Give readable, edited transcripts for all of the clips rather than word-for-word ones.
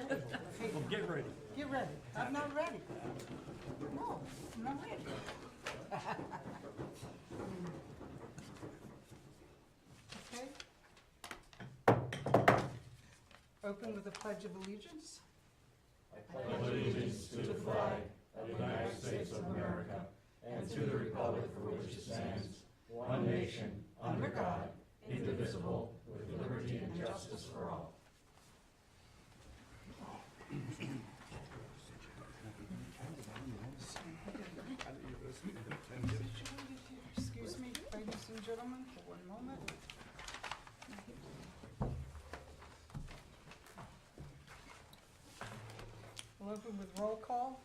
Well, get ready. Get ready. I'm not ready. No, I'm not ready. Okay. Open with the Pledge of Allegiance. Allegiance to the flag of the United States of America and to the republic for which it stands, one nation, under God, indivisible, with liberty and justice for all. Excuse me, ladies and gentlemen, for one moment. We'll open with roll call.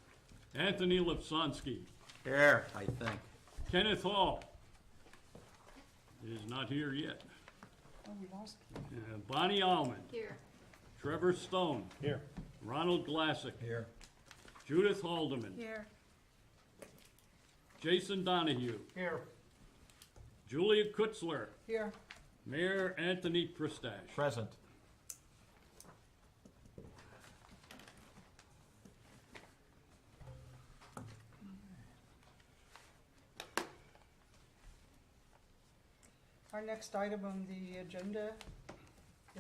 Anthony Lipsonsky. Here, I think. Kenneth Hall is not here yet. Oh, we lost. Bonnie Almond. Here. Trevor Stone. Here. Ronald Glassick. Here. Judith Haldeman. Here. Jason Donahue. Here. Julia Kutzler. Here. Mayor Anthony Pristash. Present. Our next item on the agenda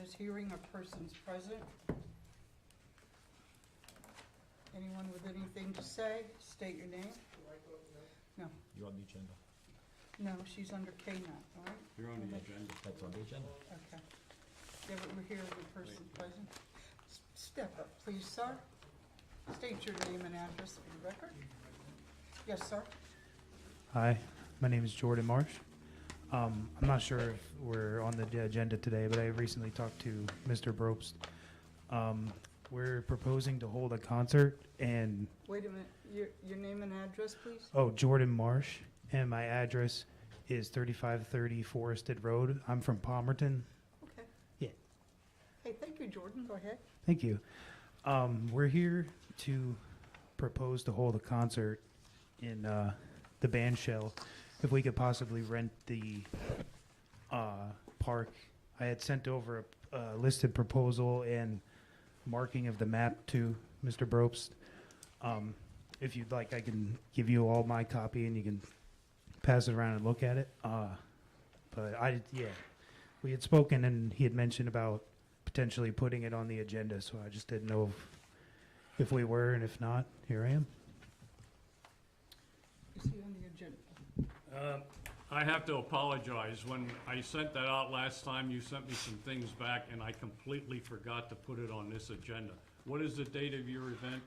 is hearing of persons present. Anyone with anything to say, state your name. No, You on the agenda? no, she's under K now, all right? You're on the agenda. That's on the agenda. Okay. Yeah, but we're hearing the person present. Step up, please, sir. State your name and address for the record. Yes, sir. Hi, my name is Jordan Marsh. I'm not sure if we're on the agenda today, but I recently talked to Mr. Brobst. We're proposing to hold a concert and, Wait a minute, your name and address, please? oh, Jordan Marsh, and my address is 3530 Forested Road. I'm from Palmerton. Okay. Yeah. Hey, thank you, Jordan, go ahead. Thank you. We're here to propose to hold a concert in the band shell. If we could possibly rent the park. I had sent over a listed proposal and marking of the map to Mr. Brobst. If you'd like, I can give you all my copy and you can pass it around and look at it. But we had spoken and he had mentioned about potentially putting it on the agenda, so I just didn't know if we were, and if not, here I am. Is he on the agenda? I have to apologize. When I sent that out last time, you sent me some things back, and I completely forgot to put it on this agenda. What is the date of your event?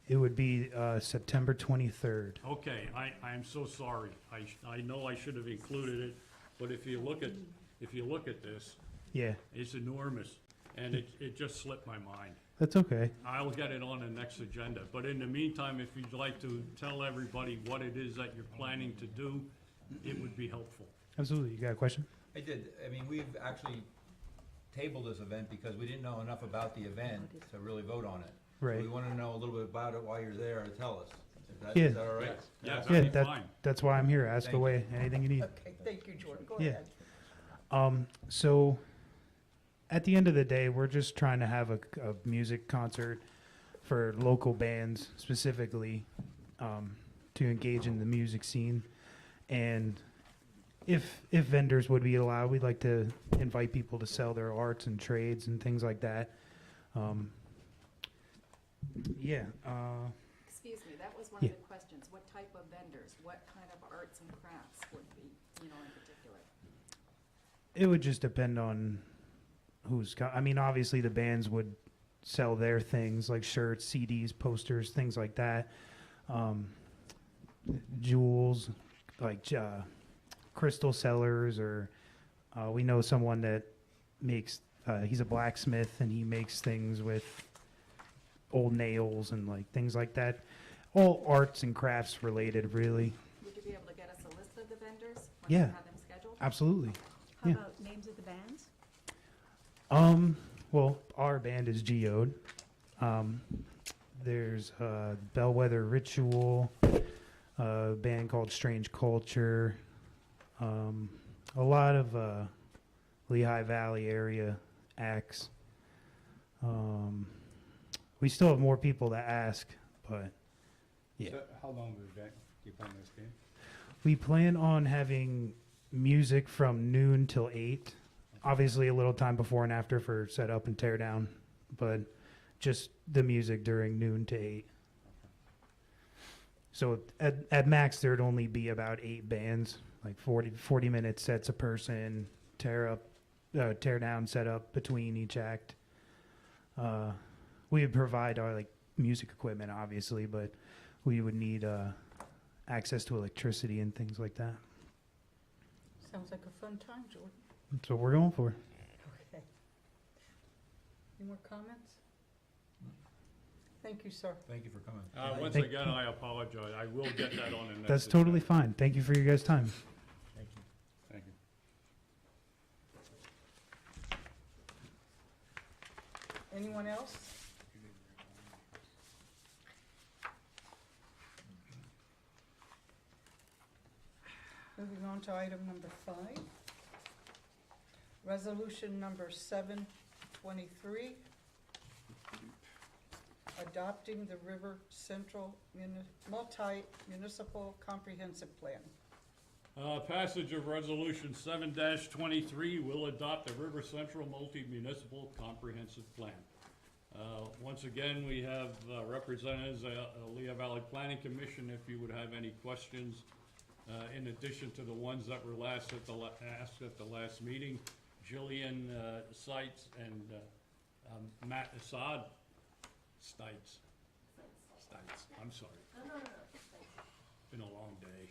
It would be September 23rd. Okay, I'm so sorry. I know I should have included it, but if you look at this, Yeah, it's enormous, and it just slipped my mind. that's okay. I'll get it on the next agenda, but in the meantime, if you'd like to tell everybody what it is that you're planning to do, it would be helpful. Absolutely. You got a question? I did. I mean, we've actually tabled this event because we didn't know enough about the event to really vote on it. So Right. we want to know a little bit about it while you're there and tell us. Yeah. Is that all right? Yes, Yeah, that'd be fine. that's why I'm here. Ask Thank you. away. Anything you need. Okay, thank you, Jordan, go Yeah. ahead. So at the end of the day, we're just trying to have a music concert for local bands specifically, to engage in the music scene. And if vendors would be allowed, we'd like to invite people to sell their arts and trades and things like that. Yeah. Excuse me, that was one Yeah. of the questions. What type of vendors? What kind of arts and crafts would be, in particular? It would just depend on I mean, obviously the bands would sell their things like shirts, CDs, posters, things like that. Jewels, like crystal sellers, or we know someone that makes, he's a blacksmith and he makes things with old nails and like things like that. All arts and crafts related, really. Would you be able to get us a list of the vendors? Once Yeah. you have them scheduled? Absolutely. How Yeah. about names of the bands? Well, our band is Geode. There's Bellwether Ritual, a band called Strange Culture, a lot of Lehigh Valley area acts. We still have more people to ask, but yeah. So how long of an event do you plan this being? We plan on having music from noon till 8. Obviously, a little time before and after for setup and tear down, but just the music during noon to 8. So at max, there'd only be about 8 bands, like 40-minute sets a person, tear down, set up between each act. We would provide our like music equipment, obviously, but we would need access to electricity and things like that. Sounds like a fun time, Jordan. That's what we're going for. Okay. Any more comments? Thank you, sir. Thank you for coming. Once Thank- again, I apologize. I will get that on the next. That's totally agenda. fine. Thank you for your guys' time. Thank you. Thank you. Anyone else? Moving on to item number 5. Resolution number 723. Adopting the River Central Multi-Municipal Comprehensive Plan. Passage of Resolution 7-23 will adopt the River Central Multi-Municipal Comprehensive Plan. Once again, we have representatives, Lehigh Valley Planning Commission, if you would have any questions, in addition to the ones that were asked at the last meeting. Jillian Seitz and Matt Assad. Stites. I'm sorry. No. Been a long day.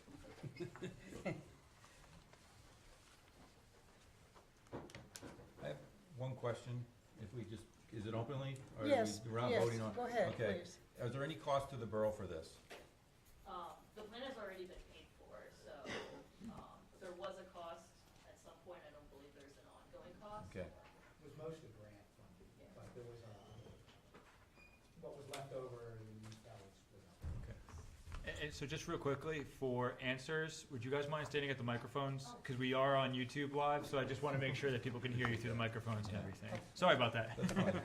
I have one question, if we just, is it openly? Or Yes, we're not yes, voting on? go ahead, Okay. please. Is there any cost to the borough for this? The plan has already been paid for, so, there was a cost at some point, I don't believe there's an ongoing cost. Okay. It was mostly grant funded, but there was what was left over, that was split up. And so just real quickly, for answers, would you guys mind standing at the microphones? Because we are on YouTube Live, so I just want to make sure that people can hear you through the microphones and everything. Sorry about that. That's fine.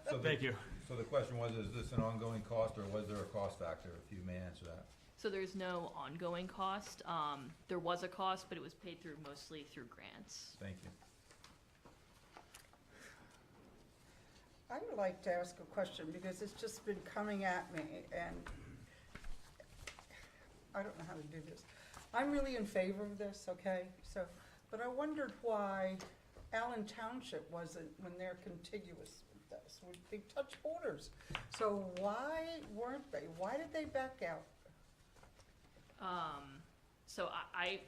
So the- Thank you. So the question was, is this an ongoing cost, or was there a cost factor, if you may answer that? So there's no ongoing cost. There was a cost, but it was paid through mostly through grants. Thank you. I would like to ask a question because it's just been coming at me and I don't know how to do this. I'm really in favor of this, okay? So, but I wondered why Allen Township wasn't, when they're contiguous with us, they touch borders. So why weren't they? Why did they back out? So I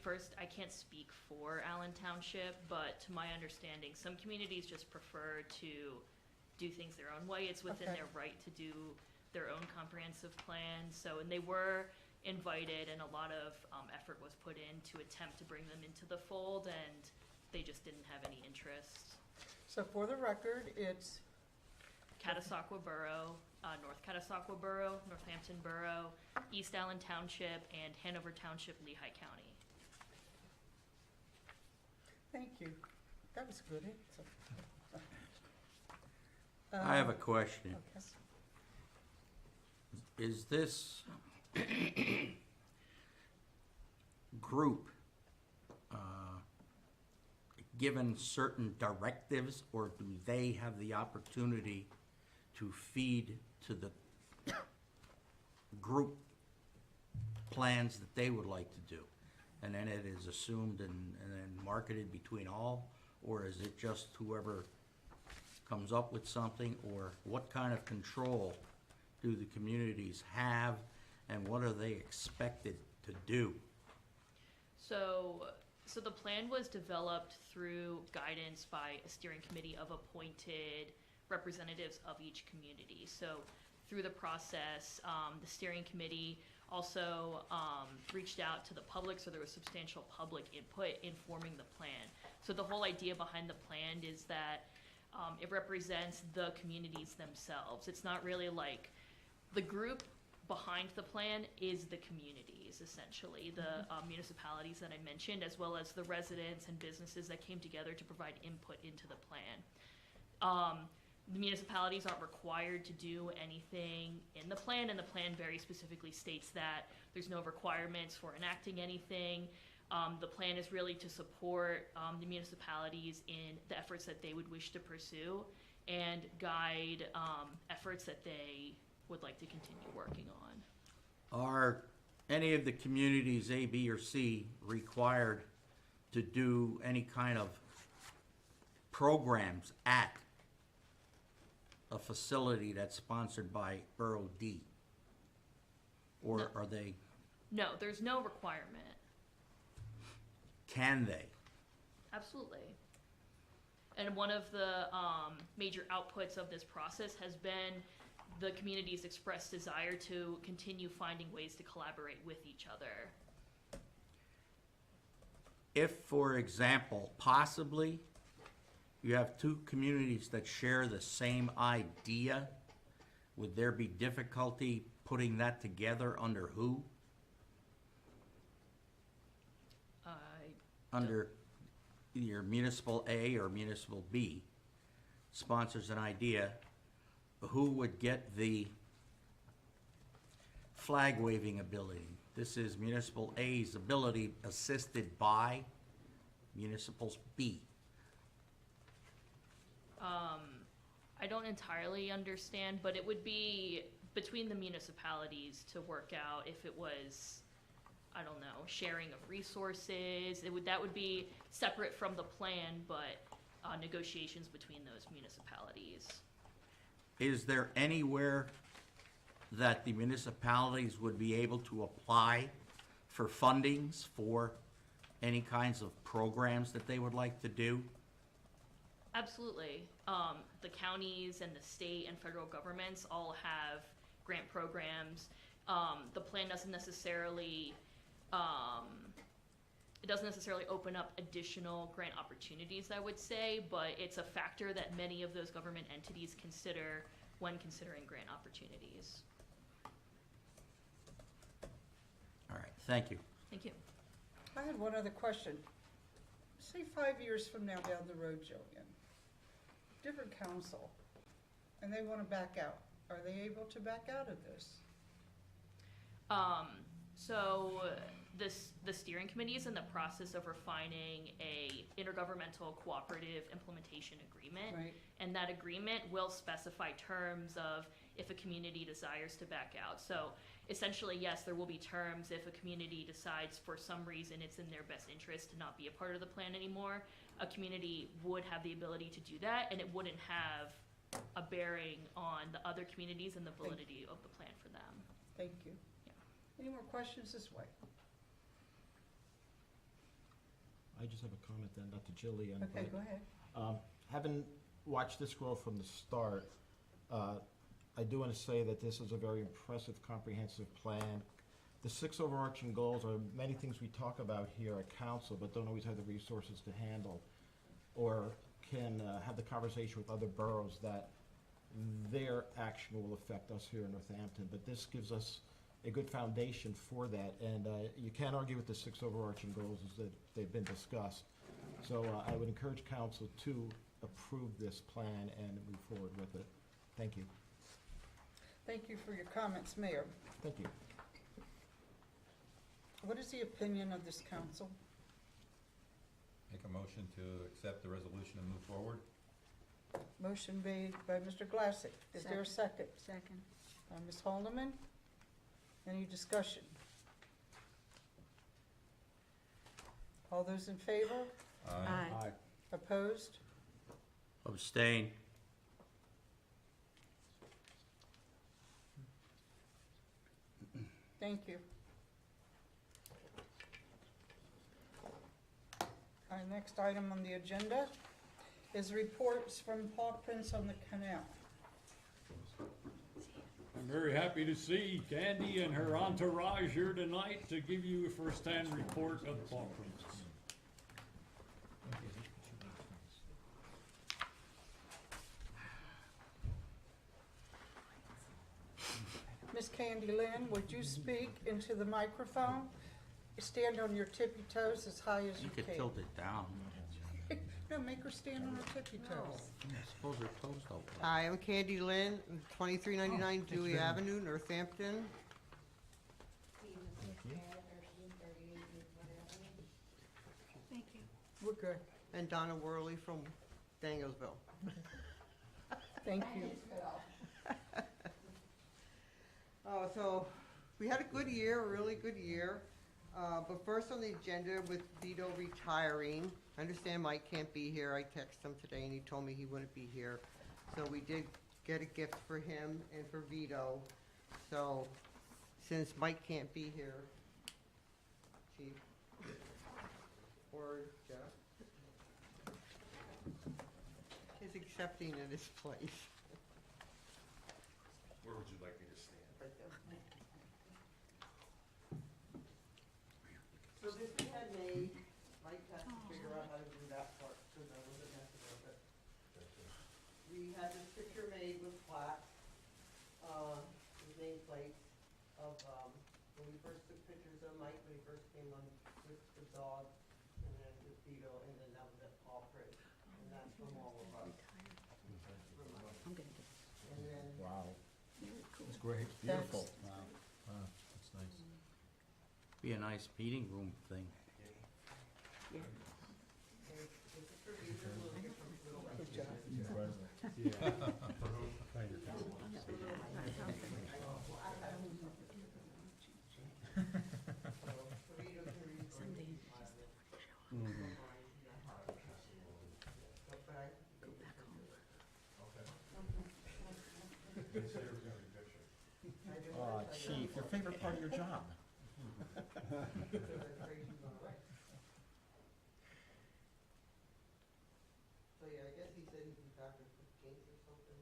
can't speak for Allen Township, but to my understanding, some communities just prefer to do things their own way. It's within Okay. their right to do their own comprehensive plan. So, and they were invited, and a lot of effort was put in to attempt to bring them into the fold, and they just didn't have any interest. So for the record, it's, Catasauqua Borough, North Catasauqua Borough, Northampton Borough, East Allen Township, and Hanover Township, Lehigh County. thank you. That was good answer. I have a question. Okay. Is this group given certain directives, or do they have the opportunity to feed to the group plans that they would like to do? And then it is assumed and then marketed between all? Or is it just whoever comes up with something? Or what kind of control do the communities have, and what are they expected to do? So the plan was developed through guidance by a steering committee of appointed representatives of each community. So through the process, the steering committee also reached out to the public, so there was substantial public input in forming the plan. So the whole idea behind the plan is that it represents the communities themselves. It's not really like the group behind the plan is the communities, essentially, the municipalities that I mentioned, as well as the residents and businesses that came together to provide input into the plan. the municipalities aren't required to do anything in the plan, and the plan very specifically states that there's no requirements for enacting anything. The plan is really to support the municipalities in the efforts that they would wish to pursue and guide efforts that they would like to continue working on. Are any of the communities A, B, or C required to do any kind of programs at a facility that's sponsored by Borough D? Or No. are they, No, there's no requirement. can they? Absolutely. And one of the major outputs of this process has been the community's expressed desire to continue finding ways to collaborate with each other. If, for example, possibly, you have two communities that share the same idea, would there be difficulty putting that together under who? Under either municipal A or municipal B sponsors an idea, who would get the flag waving ability? This is municipal A's ability assisted by municipal B. I don't entirely understand, but it would be between the municipalities to work out if it was, I don't know, sharing of resources. That would be separate from the plan, but negotiations between those municipalities. Is there anywhere that the municipalities would be able to apply for fundings for any kinds of programs that they would like to do? Absolutely. The counties and the state and federal governments all have grant programs. The plan doesn't necessarily open up additional grant opportunities, I would say, but it's a factor that many of those government entities consider when considering grant opportunities. All right, thank you. Thank you. I had one other question. Say 5 years from now down the road, Jillian, different council, and they want to back out. Are they able to back out of this? So the steering committee is in the process of refining a intergovernmental cooperative implementation agreement. Right. And that agreement will specify terms of if a community desires to back out. So essentially, yes, there will be terms if a community decides for some reason it's in their best interest to not be a part of the plan anymore. A community would have the ability to do that, and it wouldn't have a bearing on the other communities and the validity of the plan for them. Thank you. Any more questions this way? I just have a comment then, not to Jillian. Okay, but, go ahead. Having watched this grow from the start, I do want to say that this is a very impressive, comprehensive plan. The 6 overarching goals are many things we talk about here at council, but don't always have the resources to handle, or can have the conversation with other boroughs that their action will affect us here in Northampton. But this gives us a good foundation for that, and you can't argue with the 6 overarching goals as that they've been discussed. So I would encourage council to approve this plan and move forward with it. Thank you. Thank you for your comments, Mayor. Thank you. What is the opinion of this council? Make a motion to accept the resolution and move forward. Motion made by Mr. Glassick. Is there a second? Second. Ms. Holdeman? Any discussion? All those in favor? Aye. Opposed? Abstain. Thank you. Our next item on the agenda is reports from Paw Prints on the Canal. I'm very happy to see Candy and her entourage here tonight to give you a first-hand report of paw prints. Miss Candy Lynn, would you speak into the microphone? Stand on your tippy toes as high as You you could can. tilt it down. No, make her stand on her tippy toes. I suppose her toes don't work. Hi, I'm Candy Lynn, 2399 Dewey Avenue, Northampton. Thank you. We're good. And Donna Worley from Danielsville. Thank you. Oh, so we had a good year, a really good year. But first on the agenda with Vito retiring, I understand Mike can't be here. I texted him today and he told me he wouldn't be here. So we did get a gift for him and for Vito. So since Mike can't be here, Chief or Jeff is accepting in his place. Where would you like me to stand? Right there. So this we had made, Mike has to figure out how to do that part, because I wasn't messing with it. We had this picture made with plaques, with nameplates of, when we first took pictures of Mike, when he first came on with the dog, and then with Vito, and then that was at Paul Bridge, and that's from all of us. I'm gonna get And then, Wow, very cool. that's great, That's- beautiful. Wow, wow, that's nice. Be a nice meeting room thing. this is for Vito, we'll get from Little Red. Good job. Incredible. Oh, Chief, your favorite part of your job? So yeah, I guess he said he'd be back on 15th or something.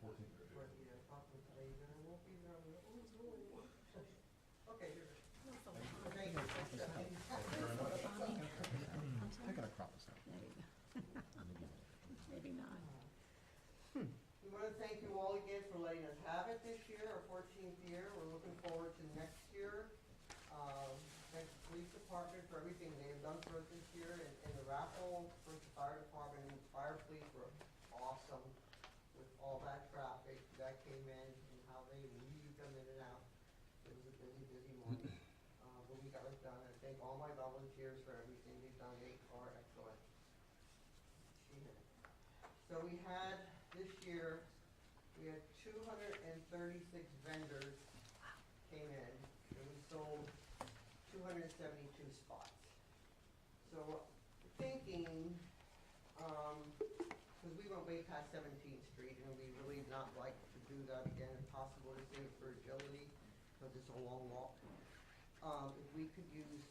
Or, yeah, talking today, then I won't be there. I'm like, oh, no. Okay, you're good. Thank you. I gotta crop this out. Maybe not. We want to thank you all again for letting us have it this year, our 14th year. We're looking forward to next year. Thank the police department for everything they have done for us this year, and the raffle for the fire department and the fire police were awesome with all that traffic that came in and how they weaved them in and out. It was a busy, busy morning, but we got it done. I thank all my volunteers for everything they've done. They are excellent. So we had, this year, we had 236 vendors came in, and we sold 272 spots. So thinking, because we went way past 17th Street, and we really not like to do that again, if possible, to save for agility, because it's a long walk. If we could use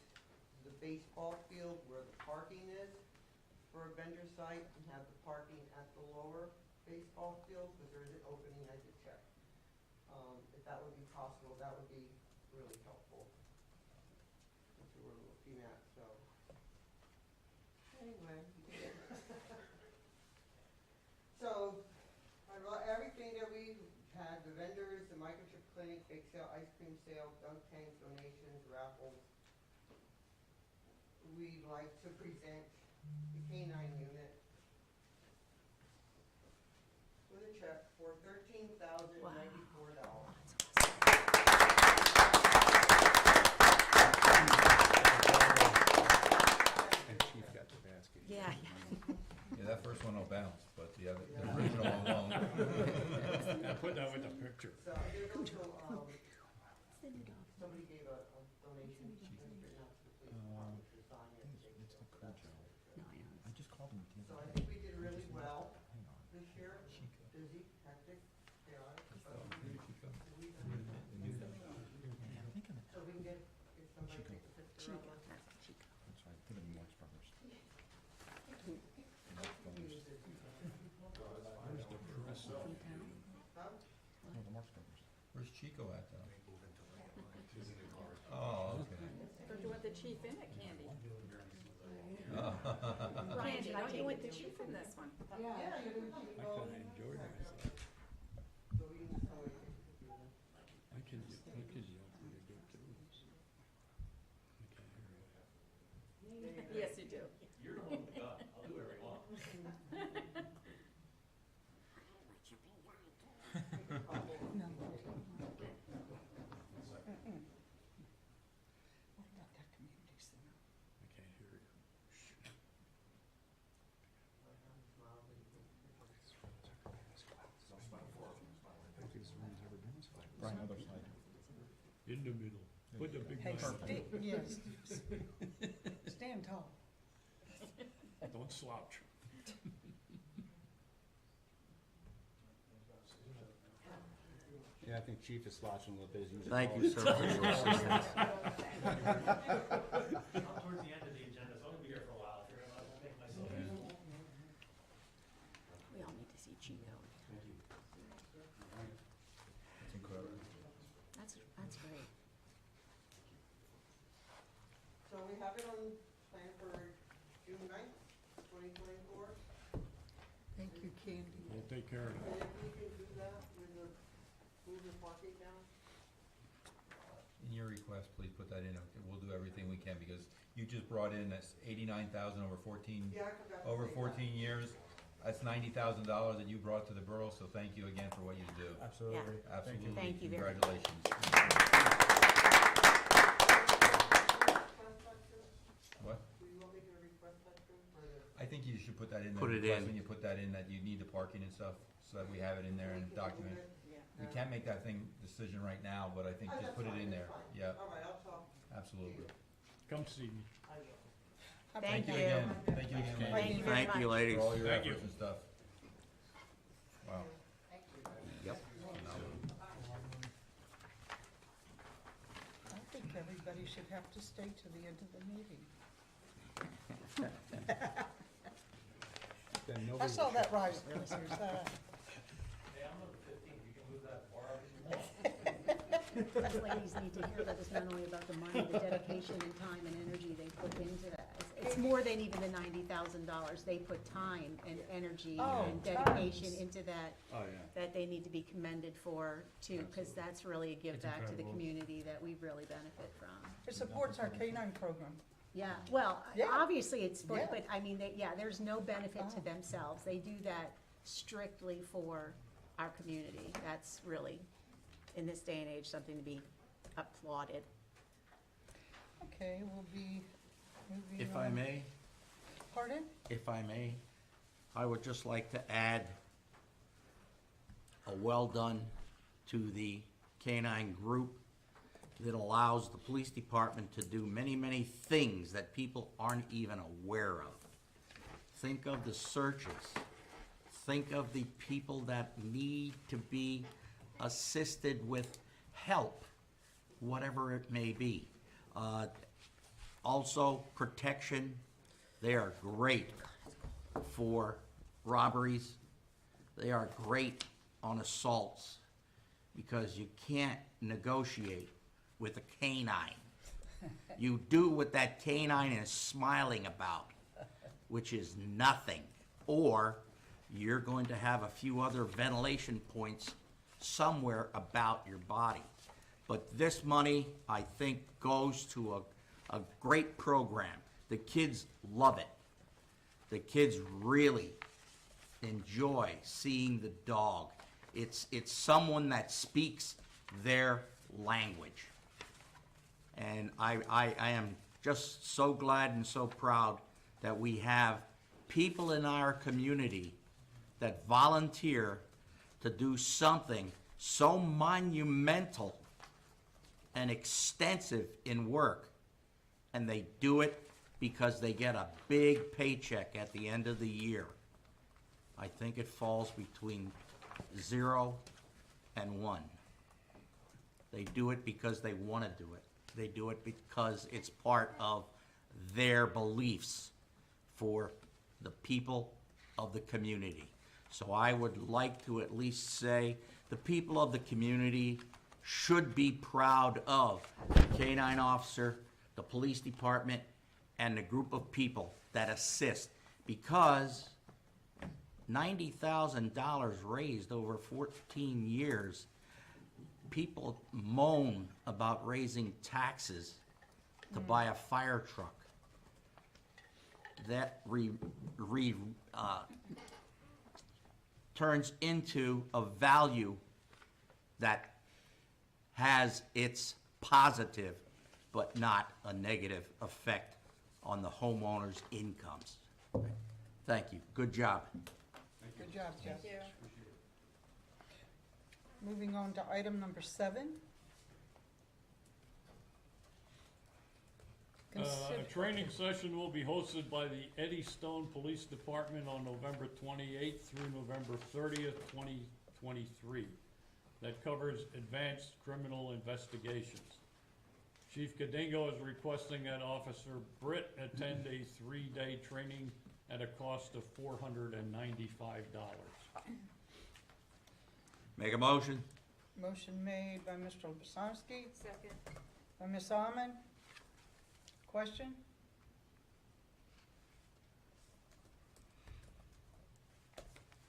the baseball field where the parking is for a vendor site, and have the parking at the lower baseball field, because there is an opening, I could check. If that would be possible, that would be really helpful. That's what we're looking at, so. Anyway. So, everything that we had, the vendors, the microchip clinic, bake sale, ice cream sale, dunk tank, donations, raffles. We'd like to present the Canine unit with a check for $13,094. And Chief got the basket. Yeah. Yeah, that first one will bounce, but the other, the original one won't. I put that with the picture. So there's also, somebody gave a donation, and written out to the police department to sign it. It's the Kojo. I just called him. So I think we did really well Hang on. this year, Chico. busy, hectic, chaotic, but Maybe Chico. we Yeah, I'm thinking so we can get somebody to take a picture of us. that's right. Think of the Marx Brothers. Huh? No, the Marx Brothers. Where's Chico at though? Oh, okay. Don't you want the chief in it, Candy? Oh. Candy, don't you want the chief in this one? Yeah, you do, I Chico. kinda enjoyed myself. So we can just somebody take a picture of us. I can yell pretty good too. I can't hear you. Yes, you do. In the middle. Put the big Hey, man. yes. Stand tall. Don't slouch. Yeah, I think Chief is slouching a little bit. He's using Thank all you, his- sir, for your assistance. I'm towards the end of the agenda, so I'm gonna be here for a while. If you're gonna let me make myself useful. We all need to see Chico. That's incredible. That's great. So we have it on plan for June 9th, 2024. Thank you, Candy. We'll take care of it. And if we can do that with the, move the parking down? In your request, please put that in. We'll do everything we can because you just brought in that's 89,000 over 14, Yeah, I forgot to over say 14 years. That's $90,000 that you brought to the borough, so thank you again for what you do. Absolutely. Absolutely. Thank you very much. Congratulations. What? Do you want me to request that too, for the? I think you should put that in the Put it request in. when you put that in, that you need the parking and stuff, so that we have it in there and document. We can't make that decision right now, but I think Oh, just that's put it fine, in that's there. fine. Yeah, All right, I'll talk. absolutely. Come see me. I will. Thank you. again. Thank you again, Thank ladies, you very Thank you, much. ladies. for all your Thank you. efforts and stuff. Wow. Yep. I think everybody should have to stay to the end of the meeting. Then nobody I saw will that rise, listeners. Those ladies need to hear that it's not only about the money, the dedication and time and energy they put into that. It's more than even the $90,000. They put time and energy Oh, and dedication tons. into that, Oh, yeah. that they need to be commended for too, because that's really a give It's back to the incredible. community that we really benefit from. It supports our canine program. Yeah, well, Yeah. obviously it's, Yeah. but I mean, there's no benefit to Oh. themselves. They do that strictly for our community. That's really, in this day and age, something to be applauded. Okay, we'll be moving on. If I may, Pardon? if I may, I would just like to add a well done to the canine group that allows the police department to do many, many things that people aren't even aware of. Think of the searches. Think of the people that need to be assisted with help, whatever it may be. Also, protection. They are great for robberies. They are great on assaults because you can't negotiate with a canine. You do what that canine is smiling about, which is nothing. Or you're going to have a few other ventilation points somewhere about your body. But this money, I think, goes to a great program. The kids love it. The kids really enjoy seeing the dog. It's someone that speaks their language. And I am just so glad and so proud that we have people in our community that volunteer to do something so monumental and extensive in work, and they do it because they get a big paycheck at the end of the year. I think it falls between 0 and 1. They do it because they want to do it. They do it because it's part of their beliefs for the people of the community. So I would like to at least say the people of the community should be proud of the canine officer, the police department, and the group of people that assist, because $90,000 raised over 14 years. People moan about raising taxes to buy a fire truck. That turns into a value that has its positive but not a negative effect on the homeowner's incomes. Thank you. Good job. Good job, Jeff. Moving on to item number 7. Consider- A training session will be hosted by the Eddystone Police Department on November 28th through November 30th, 2023. That covers advanced criminal investigations. Chief Kadingo is requesting that Officer Britt attend a 3-day training at a cost of $495. Make a motion? Motion made by Mr. Lobosowski, Second. by Ms. Almond. Question?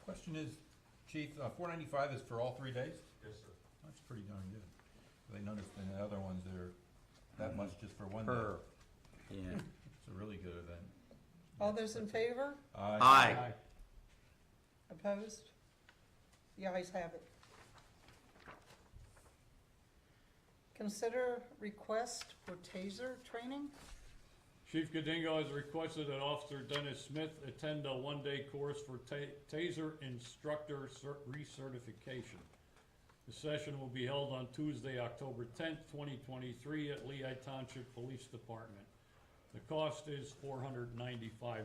Question is, Chief, 495 is for all 3 days? Yes, sir. That's pretty darn good. I noticed in the other ones, they're that much just for 1 day. Per. Yeah. It's a really good event. All those in favor? Aye. Opposed? The ayes have it. Consider request for TASER training. Chief Kadingo has requested that Officer Dennis Smith attend a 1-day course for TASER Instructor Recertification. The session will be held on Tuesday, October 10th, 2023 at Lehigh Township Police Department. The cost is $495.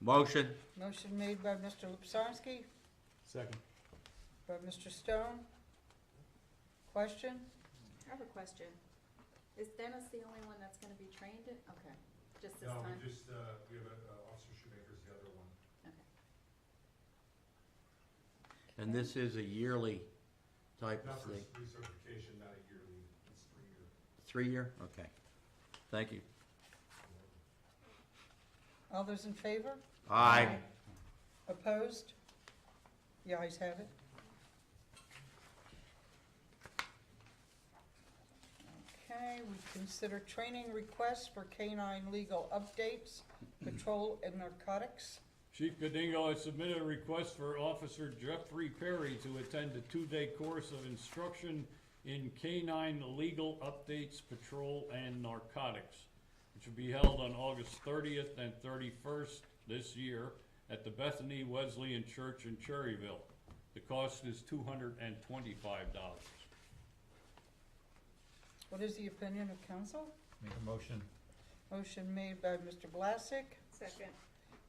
Motion? Motion made by Mr. Lobosowski, Second. by Mr. Stone. Question? I have a question. Is Dennis the only one that's gonna be trained in? Okay, just this No, time? we just, we have Officer Shoemaker's the other one. Okay. And this is a yearly type Not of for thing? recertification, not a yearly, it's 3-year. 3-year? Okay. Thank you. All those in favor? Aye. Opposed? The ayes have it. Okay, we consider training requests for Canine legal updates, patrol and narcotics. Chief Kadingo has submitted a request for Officer Jeffrey Perry to attend a 2-day course of instruction in Canine legal updates, patrol, and narcotics, which will be held on August 30th and 31st this year at the Bethany Wesleyan Church in Cherryville. The cost is $225. What is the opinion of council? Make a motion. Motion made by Mr. Vlasic, Second.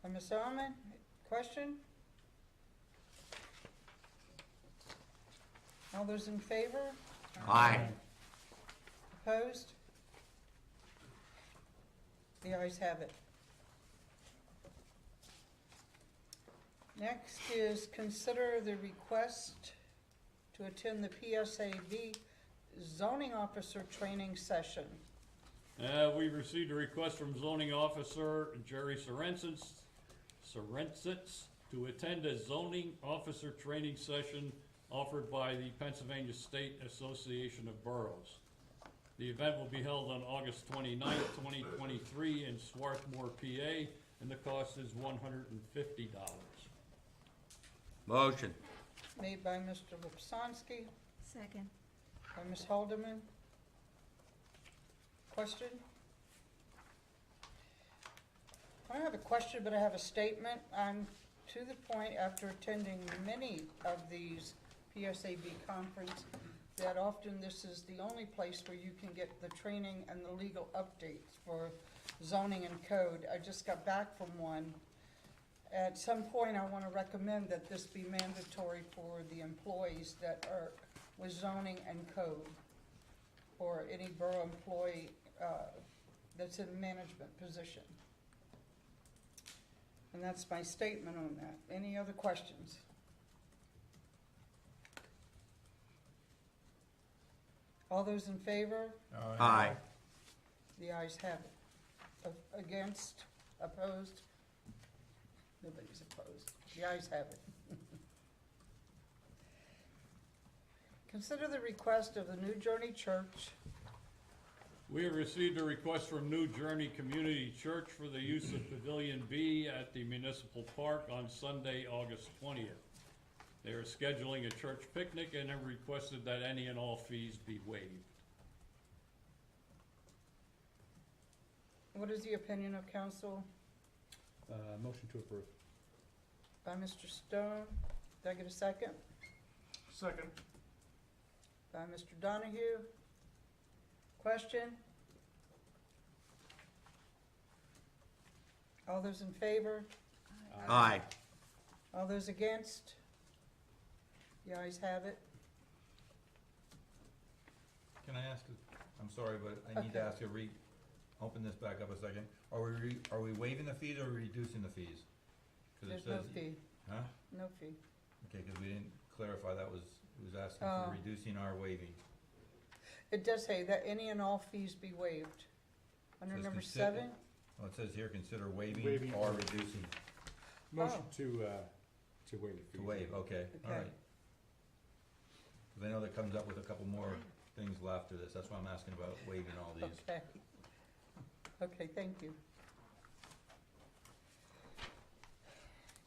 by Ms. Almond. Question? All those in favor? Aye. Opposed? The ayes have it. Next is consider the request to attend the PSAB zoning officer training session. We received a request from zoning officer Jerry Sorensits to attend a zoning officer training session offered by the Pennsylvania State Association of Boroughs. The event will be held on August 29th, 2023 in Swarthmore, PA, and the cost is $150. Motion? Made by Mr. Lipsonsky, Second. by Ms. Haldeman. Question? I don't have a question, but I have a statement. I'm to the point, after attending many of these PSAB conference, that often this is the only place where you can get the training and the legal updates for zoning and code. I just got back from one. At some point, I want to recommend that this be mandatory for the employees that are with zoning and code, or any borough employee that's in a management position. And that's my statement on that. Any other questions? All those in favor? Aye. The ayes have it. Against? Opposed? Nobody's opposed. The ayes have it. Consider the request of the New Journey Church. We have received a request from New Journey Community Church for the use of Pavilion B at the Municipal Park on Sunday, August 20th. They are scheduling a church picnic and have requested that any and all fees be waived. What is the opinion of council? Motion to approve. By Mr. Stone. Did I get a second? Second. By Mr. Donahue. Question? All those in favor? Aye. All those against? The ayes have it. Can I ask, I'm sorry, but I need to Okay. ask you, open this back up a second. Are we waiving the fees or are we reducing the fees? 'Cause it There's no says- fee, Huh? no fee. Okay, because we didn't clarify that it was asking Oh. for reducing our waiving. It does say that any and all fees be waived. Under Says number consider- 7, Well, it says here, consider waiving Waiving. or reducing. Motion Oh. to waive the fees. To waive, okay, all Okay. right. Because I know that comes up with a couple more things after this, that's why I'm asking about waiving all these. okay. Okay, thank you.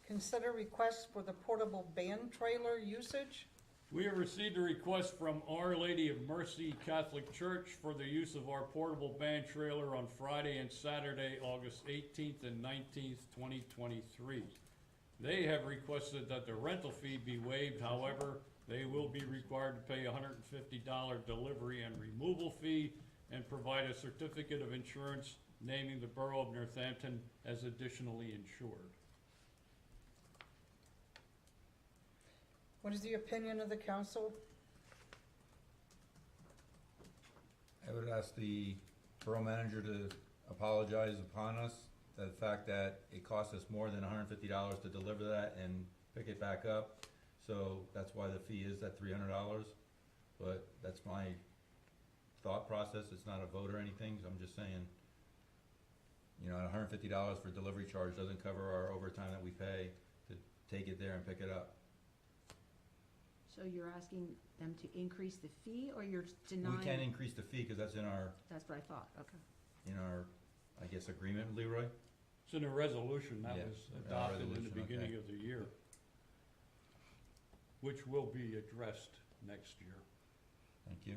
Consider requests for the portable band trailer usage. We have received a request from Our Lady of Mercy Catholic Church for the use of our portable band trailer on Friday and Saturday, August 18th and 19th, 2023. They have requested that the rental fee be waived, however, they will be required to pay a $150 delivery and removal fee and provide a certificate of insurance naming the Borough of Northampton as additionally insured. What is the opinion of the council? I would ask the borough manager to apologize upon us, the fact that it cost us more than $150 to deliver that and pick it back up. So that's why the fee is at $300, but that's my thought process, it's not a vote or anything, so I'm just saying, you know, $150 for delivery charge doesn't cover our overtime that we pay to take it there and pick it up. So you're asking them to increase the fee, or you're denying? We can increase the fee, cause that's in our, That's what I thought, okay. I guess, agreement, Leroy? It's in a resolution that Yeah, was our adopted in the resolution, beginning okay. of the year, which will be addressed next year. Thank you.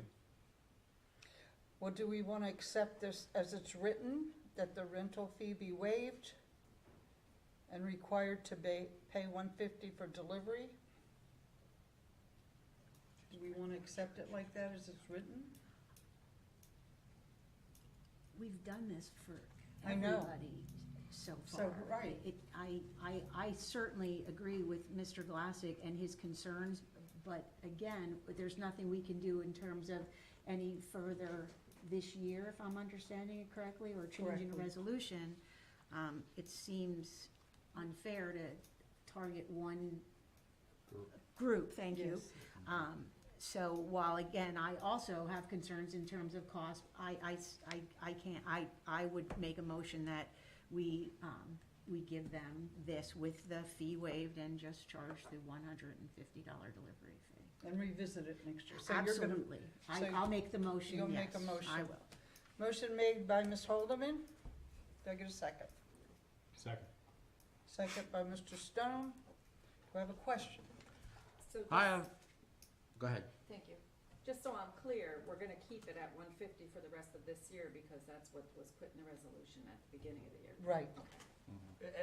Well, do we want to accept this as it's written, that the rental fee be waived and required to pay $150 for delivery? Do we want to accept it like that as it's written? We've done this for I know. everybody so So, far. right. I certainly agree with Mr. Glassick and his concerns, but again, there's nothing we can do in terms of any further this year, if I'm understanding it correctly, or changing a Correctly. resolution. It seems unfair to target one group, thank you. Yes. So while again, I also have concerns in terms of cost, I would make a motion that we give them this with the fee waived and just charge the $150 delivery fee. And revisit it next year. So you're gonna- Absolutely. so I'll make the motion, you'll make yes, a motion. I will. Motion made by Ms. Holdeman. Do I get a second? Second. Second by Mr. Stone. Do I have a question? So Hi, go ahead. Thank you. Just so I'm clear, we're gonna keep it at 150 for the rest of this year because that's what was put in the resolution at the beginning of the year. Right. Okay.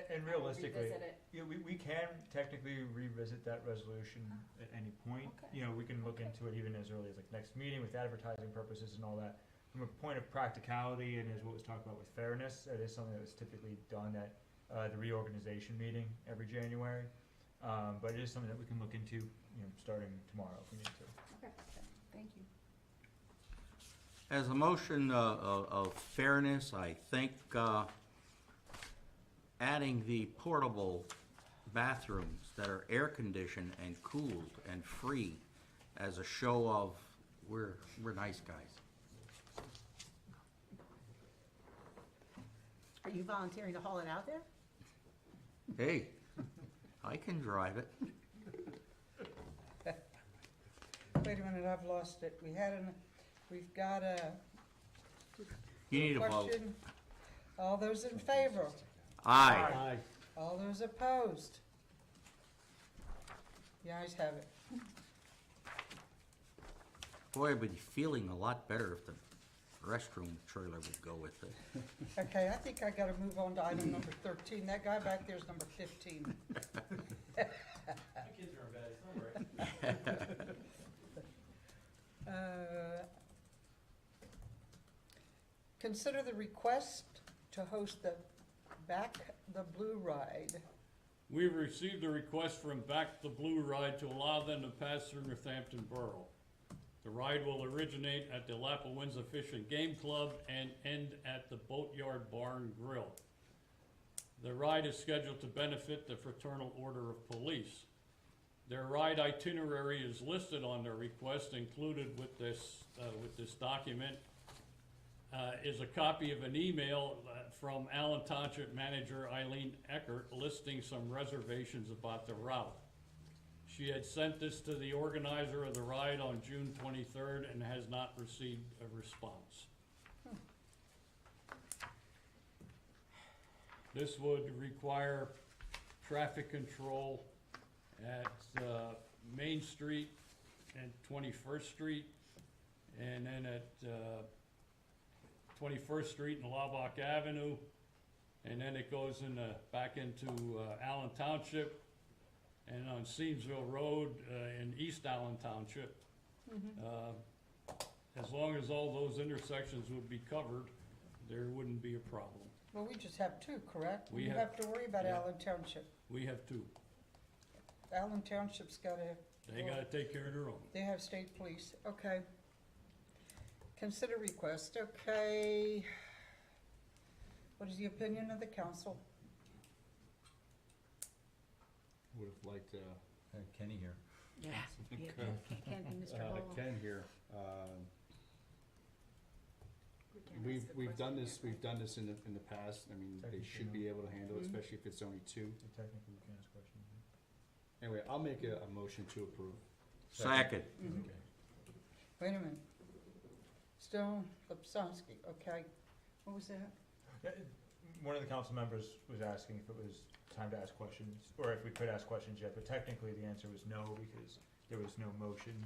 And realistically, Revisit it. yeah, we can technically revisit that resolution at any point. Okay. You know, we can look Okay. into it even as early as like next meeting with advertising purposes and all that. From a point of practicality and as what was talked about with fairness, it is something that was typically done at the reorganization meeting every January. But it is something that we can look into, you know, starting tomorrow if we need to. Okay. Thank you. As a motion of fairness, I think adding the portable bathrooms that are air-conditioned and cooled and free as a show of, we're nice guys. Are you volunteering to haul it out there? Hey, I can drive it. Wait a minute, I've lost it. We've got a You need a vote. question. All those in favor? Aye. Aye. All those opposed? The ayes have it. Boy, I'd be feeling a lot better if the restroom trailer would go with it. Okay, I think I gotta move on to item number 13. That guy back there is number 15. My kids are in bed, it's all right. Consider the request to host the Back the Blue Ride. We've received a request from Back the Blue Ride to allow them to pass through Northampton Borough. The ride will originate at the Lapawinza Fish and Game Club and end at the Boatyard Bar and Grill. The ride is scheduled to benefit the Fraternal Order of Police. Their ride itinerary is listed on their request. Included with this document is a copy of an email from Allen Township Manager Eileen Eckert listing some reservations about the route. She had sent this to the organizer of the ride on June 23rd and has not received a response. This would require traffic control at Main Street and 21st Street, and then at 21st Street and Laubach Avenue, and then it goes back into Allen Township, and on Seamsville Road in East Allen Township. As long as all those intersections would be covered, there wouldn't be a problem. Well, we just have two, correct? We You have- have to worry about yeah. Allen Township. We have two. Allen Township's gotta, They gotta take care of their own. they have state police, okay. Consider request, okay. What is the opinion of the council? Would have liked, Kenny here. Yeah. Can't be Mr. Hall. Ken here, We can't ask a we've done question this, yet, we've done this in the past, I mean, they should be able to handle it, Mhm. especially if it's only two. So technically, we can ask questions. Anyway, I'll make a motion to approve. Second. Mhm. Wait a minute. Stone, Lipsonsky, okay. What was that? One of the council members was asking if it was time to ask questions, or if we could ask questions yet, but technically the answer was no, because there was no motion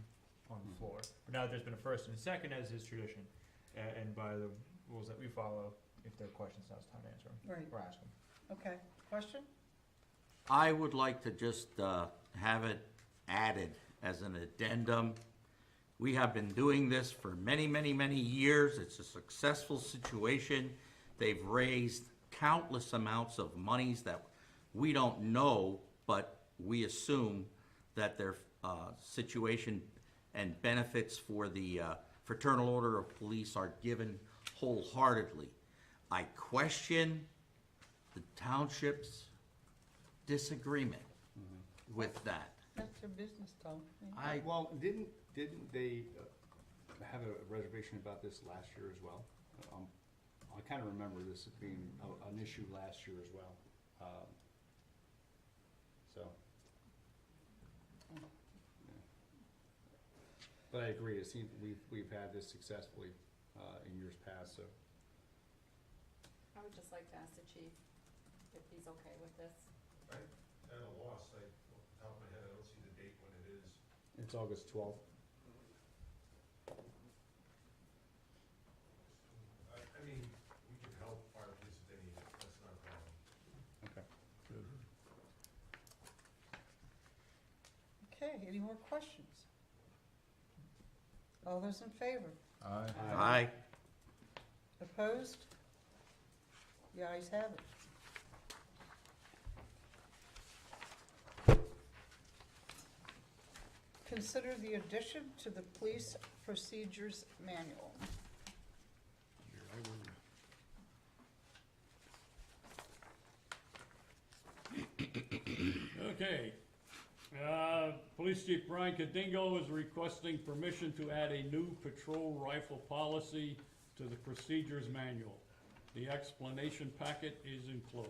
on the floor. But now that there's been a first and a second, as is tradition, and by the rules that we follow, if there are questions, now it's time to answer them, Right, or ask them. okay. Question? I would like to just have it added as an addendum. We have been doing this for many, many, many years. It's a successful situation. They've raised countless amounts of monies that we don't know, but we assume that their situation and benefits for the Fraternal Order of Police are given wholeheartedly. I question the township's disagreement with that. That's their business, Tom. Well, didn't they have a reservation about this last year as well? I kind of remember this being an issue last year as well. So. Yeah. But I agree, it seems we've had this successfully in years past, so. I would just like to ask the chief if he's okay with this. At a loss, off the top of my head, I don't see the date when it is. It's August 12th. I mean, we can help fire police if they need it, that's not a problem. Okay. Okay, any more questions? All those in favor? Aye. Aye. Opposed? The ayes have it. Consider the addition to the police procedures manual. Okay. Police Chief Brian Cadingo is requesting permission to add a new patrol rifle policy to the procedures manual. The explanation packet is enclosed.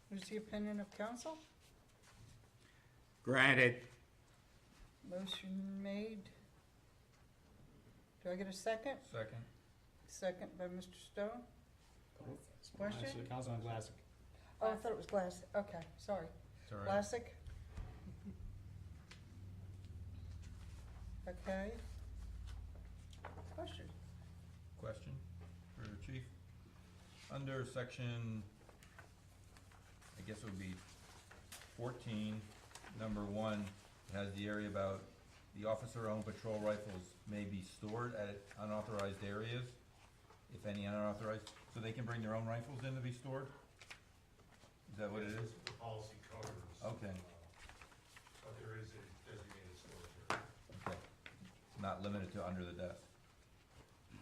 What's the opinion of council? Granted. Motion made. Do I get a second? Second. Second by Mr. Stone. Question? Councilman Glassick. Oh, I thought it was Glass, okay, sorry. It's all right. Glassick? Okay. Question? Question for the chief. Under section, I guess it would be 14, number 1, it has the area about the officer-owned patrol rifles may be stored at unauthorized areas, if any unauthorized, so they can bring their own rifles in to be stored? Is that what it is? The policy covers. Okay. But there is a designated storage area. Okay. Not limited to under the desk.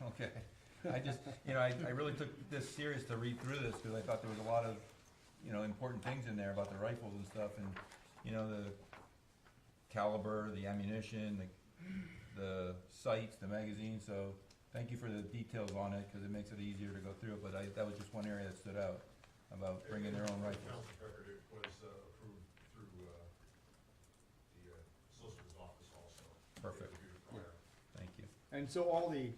Okay. I just, I really took this serious to read through this, because I thought there was a lot of, important things in there about the rifles and stuff, and, the caliber, the ammunition, the sights, the magazine, so thank you for the details on it, because it makes it easier to go through it, but that was just one area that stood out, about bringing their own rifles. Council record, it was approved through the solicitor's office also. Perfect. They reviewed it prior. Thank you. And so all the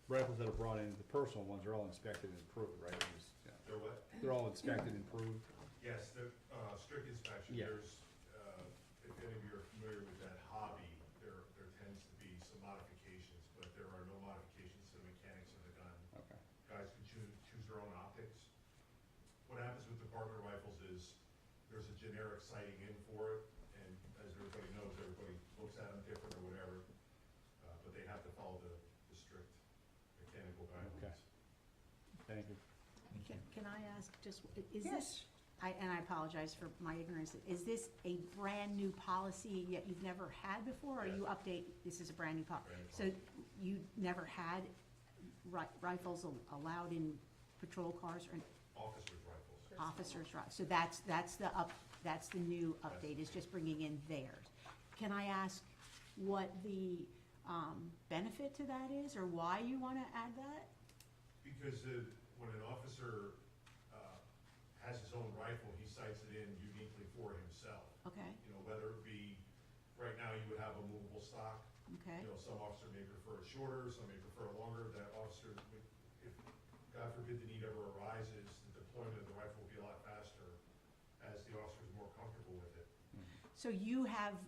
rifles that are brought in, the personal ones, are all inspected and approved, right? They're what? They're all inspected and approved? Yes, the strict inspection, Yeah. there's, if any of you are familiar with that hobby, there tends to be some modifications, but there are no modifications to the mechanics of the gun. Okay. Guys can choose their own optics. What happens with department rifles is, there's a generic sighting in for it, and as everybody knows, everybody looks at them different or whatever, but they have to follow the strict mechanical guidelines. Okay. Thank you. Can I ask just, is Yes. this, and I apologize for my ignorance, is this a brand-new policy yet you've never had before, or Yes. you update, this is a brand-new policy? Brand new So you never had rifles allowed in patrol cars or Officers' rifles. officers' rifles? So that's the new update, is just bringing in theirs. Can I ask what the benefit to that is, or why you want to add that? Because when an officer has his own rifle, he sights it in uniquely for himself. Okay, Whether it be, right now you would have a movable stock. okay. Some officer may prefer it shorter, some may prefer it longer. That officer, if God forbid the need ever arises, the deployment of the rifle will be a lot faster as the officer is more comfortable with it. So you have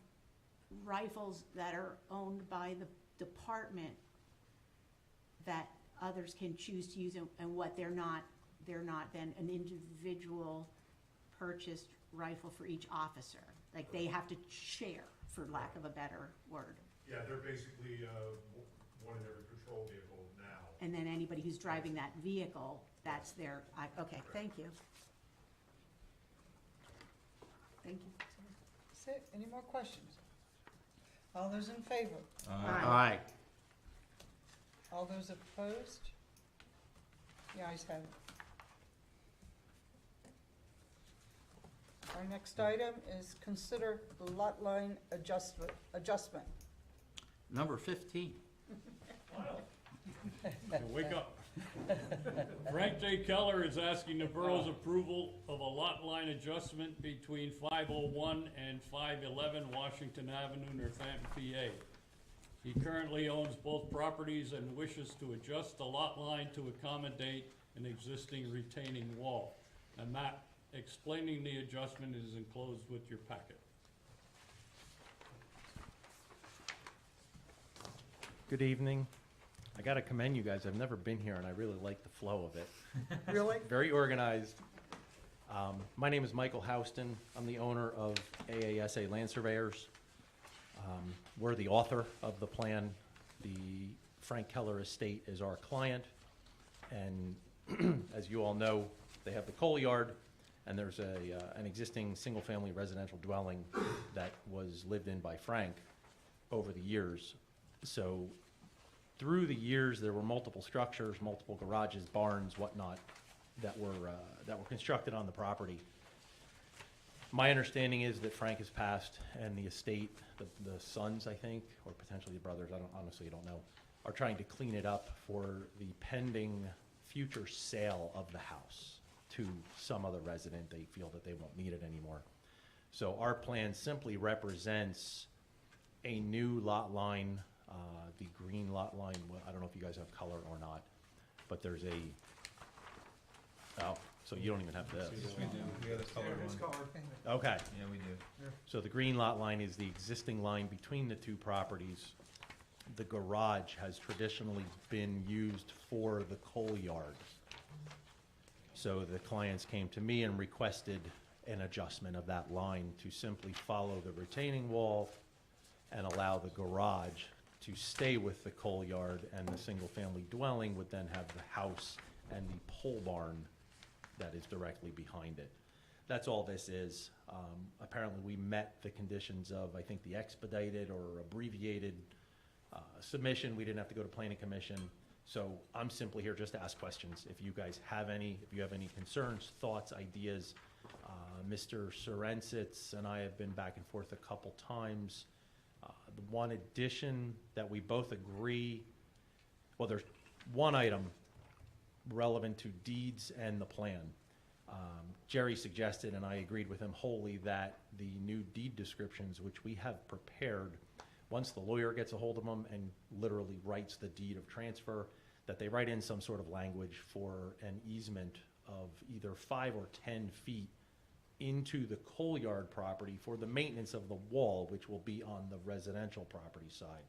rifles that are owned by the department that others can choose to use, and what they're not then an individual purchased rifle for each officer? Like, they have to share, for lack of a better word. Yeah, they're basically one in every patrol vehicle now. And then anybody who's driving that vehicle, that's their, okay, thank you. Thank you. That's it. Any more questions? All those in favor? Aye. All those opposed? The ayes have it. Our next item is consider the lot line adjustment. Number 15. Wake up. Frank J. Keller is asking the borough's approval of a lot line adjustment between 501 and 511 Washington Avenue, Northampton, PA. He currently owns both properties and wishes to adjust the lot line to accommodate an existing retaining wall. A map explaining the adjustment is enclosed with your packet. Good evening. I gotta commend you guys. I've never been here and I really like the flow of it. Really? Very organized. My name is Michael Houston. I'm the owner of AASA Land Surveyors. We're the author of the plan. The Frank Keller Estate is our client. And as you all know, they have the coal yard, and there's an existing single-family residential dwelling that was lived in by Frank over the years. So through the years, there were multiple structures, multiple garages, barns, whatnot, that were constructed on the property. My understanding is that Frank has passed, and the estate, the sons, I think, or potentially the brothers, I don't know, are trying to clean it up for the pending future sale of the house to some other resident. They feel that they won't need it anymore. So our plan simply represents a new lot line, the green lot line. Well, I don't know if you guys have color or not, but there's so you don't even have this. Yes, we do. We have the colored one. Okay. Yeah, we do. So the green lot line is the existing line between the two properties. The garage has traditionally been used for the coal yard. So the clients came to me and requested an adjustment of that line to simply follow the retaining wall and allow the garage to stay with the coal yard, and the single-family dwelling would then have the house and the pole barn that is directly behind it. That's all this is. Apparently, we met the conditions of, I think, the expedited or abbreviated submission. We didn't have to go to planning commission. So I'm simply here just to ask questions. If you guys have any, if you have any concerns, thoughts, ideas. Mr. Sorensitz and I have been back and forth a couple times. The one addition that we both agree, well, there's one item relevant to deeds and the plan. Jerry suggested, and I agreed with him wholly, that the new deed descriptions, which we have prepared, once the lawyer gets a hold of them and literally writes the deed of transfer, that they write in some sort of language for an easement of either 5 or 10 feet into the coal yard property for the maintenance of the wall, which will be on the residential property side.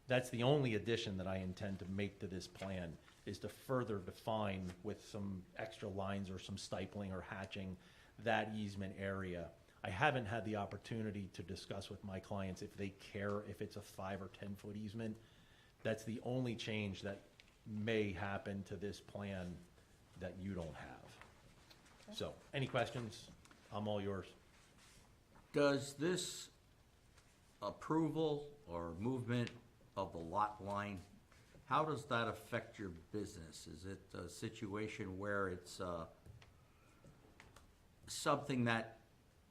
That's the only addition that I intend to make to this plan, is to further define with some extra lines or some stipling or hatching that easement area. I haven't had the opportunity to discuss with my clients if they care if it's a 5 or 10 foot easement. That's the only change that may happen to this plan that you don't have. So, any questions? I'm all yours. Does this approval or movement of the lot line, how does that affect your business? Is it a situation where it's something that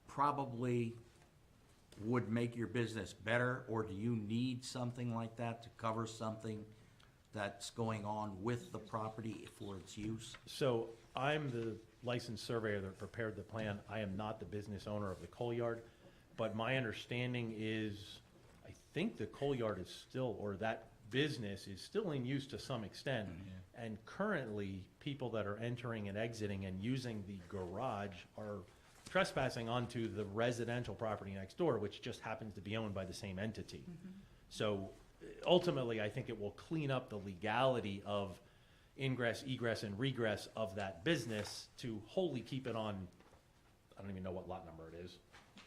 probably would make your business better, or do you need something like that to cover something that's going on with the property for its use? So I'm the licensed surveyor that prepared the plan. I am not the business owner of the coal yard, but my understanding is, I think the coal yard is still, or that business is still in use to some extent. And currently, people that are entering and exiting and using the garage are trespassing onto the residential property next door, which just happens to be owned by the same entity. So ultimately, I think it will clean up the legality of ingress, egress, and regress of that business to wholly keep it on, I don't even know what lot number it is,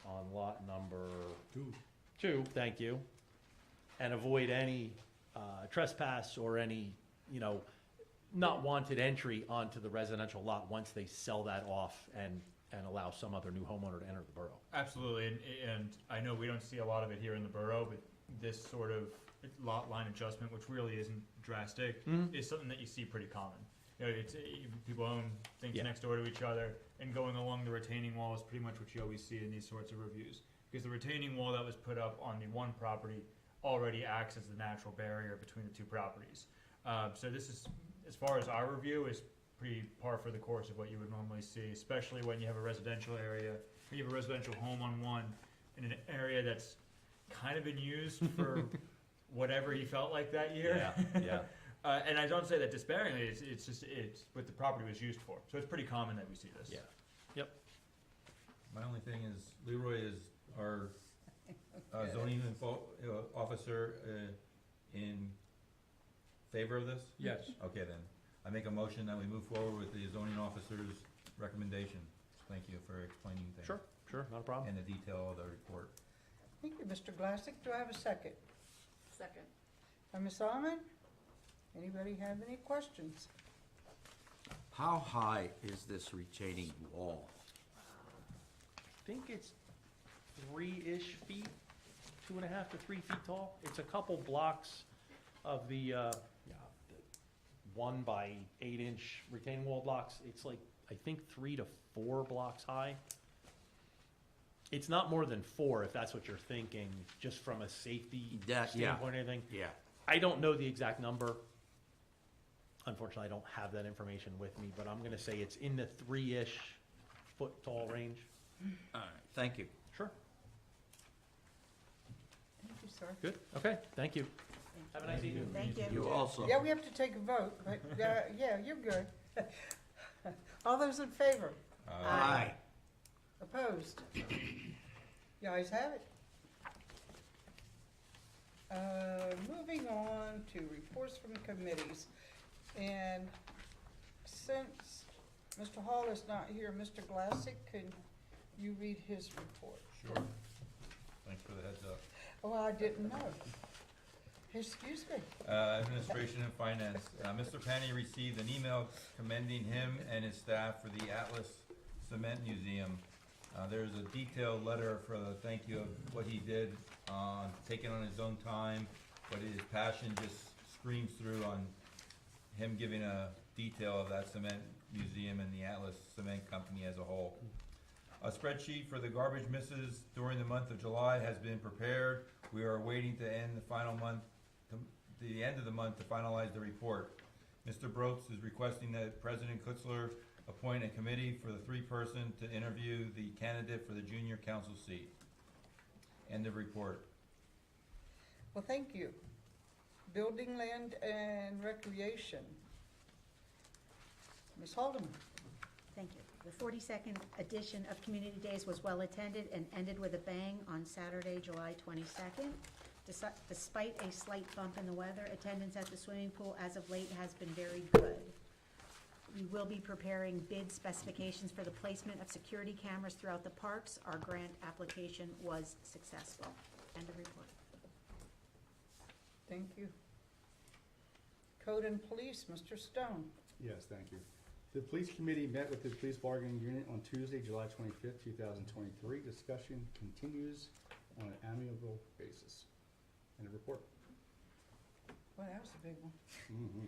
on lot number 2, thank you, and avoid any trespass or any, not wanted entry onto the residential lot once they sell that off and allow some other new homeowner to enter the borough. Absolutely, and I know we don't see a lot of it here in the borough, but this sort of lot line adjustment, which really isn't drastic, is something that you see pretty common. It's people own things Yeah. next door to each other, and going along the retaining wall is pretty much what you always see in these sorts of reviews. Because the retaining wall that was put up on the one property already acts as the natural barrier between the two properties. So this is, as far as our review, is pretty par for the course of what you would normally see, especially when you have a residential area, when you have a residential home on one in an area that's kind of been used for whatever he felt like that year. Yeah. And I don't say that despairingly, it's just what the property was used for. So it's pretty common that we see this. Yeah. Yep. My only thing is, Leroy is our zoning officer in favor of this? Yes. Okay then, I make a motion that we move forward with the zoning officer's recommendation. Thank you for explaining things. Sure, not a problem. And the detail of the report. Thank you, Mr. Glassick. Do I have a second? Second. Ms. Almond? Anybody have any questions? How high is this retaining wall? I think it's 3-ish feet, 2.5 to 3 feet tall. It's a couple blocks of the 1 by 8 inch retaining wall blocks. It's like, I think 3 to 4 blocks high. It's not more than 4, if that's what you're thinking, just from a safety standpoint or anything. Yeah. I don't know the exact number. Unfortunately, I don't have that information with me, but I'm gonna say it's in the 3-ish foot tall range. All right, thank you. Sure. Thank you, sir. Good, okay, thank you. Have a nice evening. Thank you. You also. Yeah, we have to take a vote, but, yeah, you're good. All those in favor? Aye. Opposed? The ayes have it. Moving on to reports from committees. And since Mr. Hall is not here, Mr. Glassick, can you read his report? Sure. Thanks for the heads up. Oh, I didn't know. Excuse me. Administration and Finance. Mr. Penny received an email commending him and his staff for the Atlas Cement Museum. There's a detailed letter for the thank you of what he did, taking on his own time, but his passion just screams through on him giving a detail of that cement museum and the Atlas Cement Company as a whole. A spreadsheet for the garbage misses during the month of July has been prepared. We are waiting to end the end of the month to finalize the report. Mr. Brokes is requesting that President Kutzler appoint a committee for the 3-person to interview the candidate for the junior council seat. End of report. Well, thank you. Building, Land, and Recreation. Ms. Haldeman. Thank you. The 42nd edition of Community Days was well attended and ended with a bang on Saturday, July 22nd. Despite a slight bump in the weather, attendance at the swimming pool as of late has been very good. We will be preparing bid specifications for the placement of security cameras throughout the parks. Our grant application was successful. End of report. Thank you. Code and Police, Mr. Stone. Yes, thank you. The Police Committee met with the Police Bargaining Unit on Tuesday, July 25th, 2023. Discussion continues on an amicable basis. And a report. Well, that was a big one. Mm-hmm.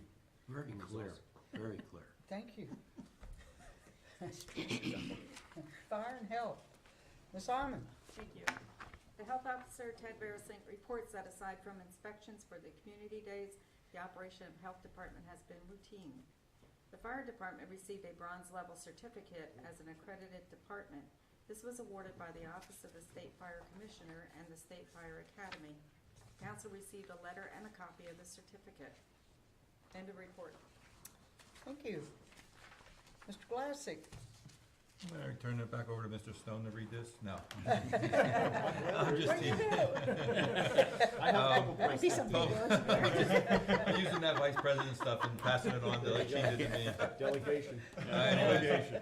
Very clear, very clear. Thank you. Fire and Health. Ms. Arman. Thank you. The health officer, Ted Verasink, reports that aside from inspections for the community days, the operation of health department has been routine. The fire department received a bronze level certificate as an accredited department. This was awarded by the Office of the State Fire Commissioner and the State Fire Academy. Council received a letter and a copy of the certificate. End of report. Thank you. Mr. Glassick. I'm gonna turn it back over to Mr. Stone to read this. No. I'm just teasing. I have a couple That'd be questions. something good. I'm using that vice president stuff and passing it on to like she did to me. Delegation. Anyways,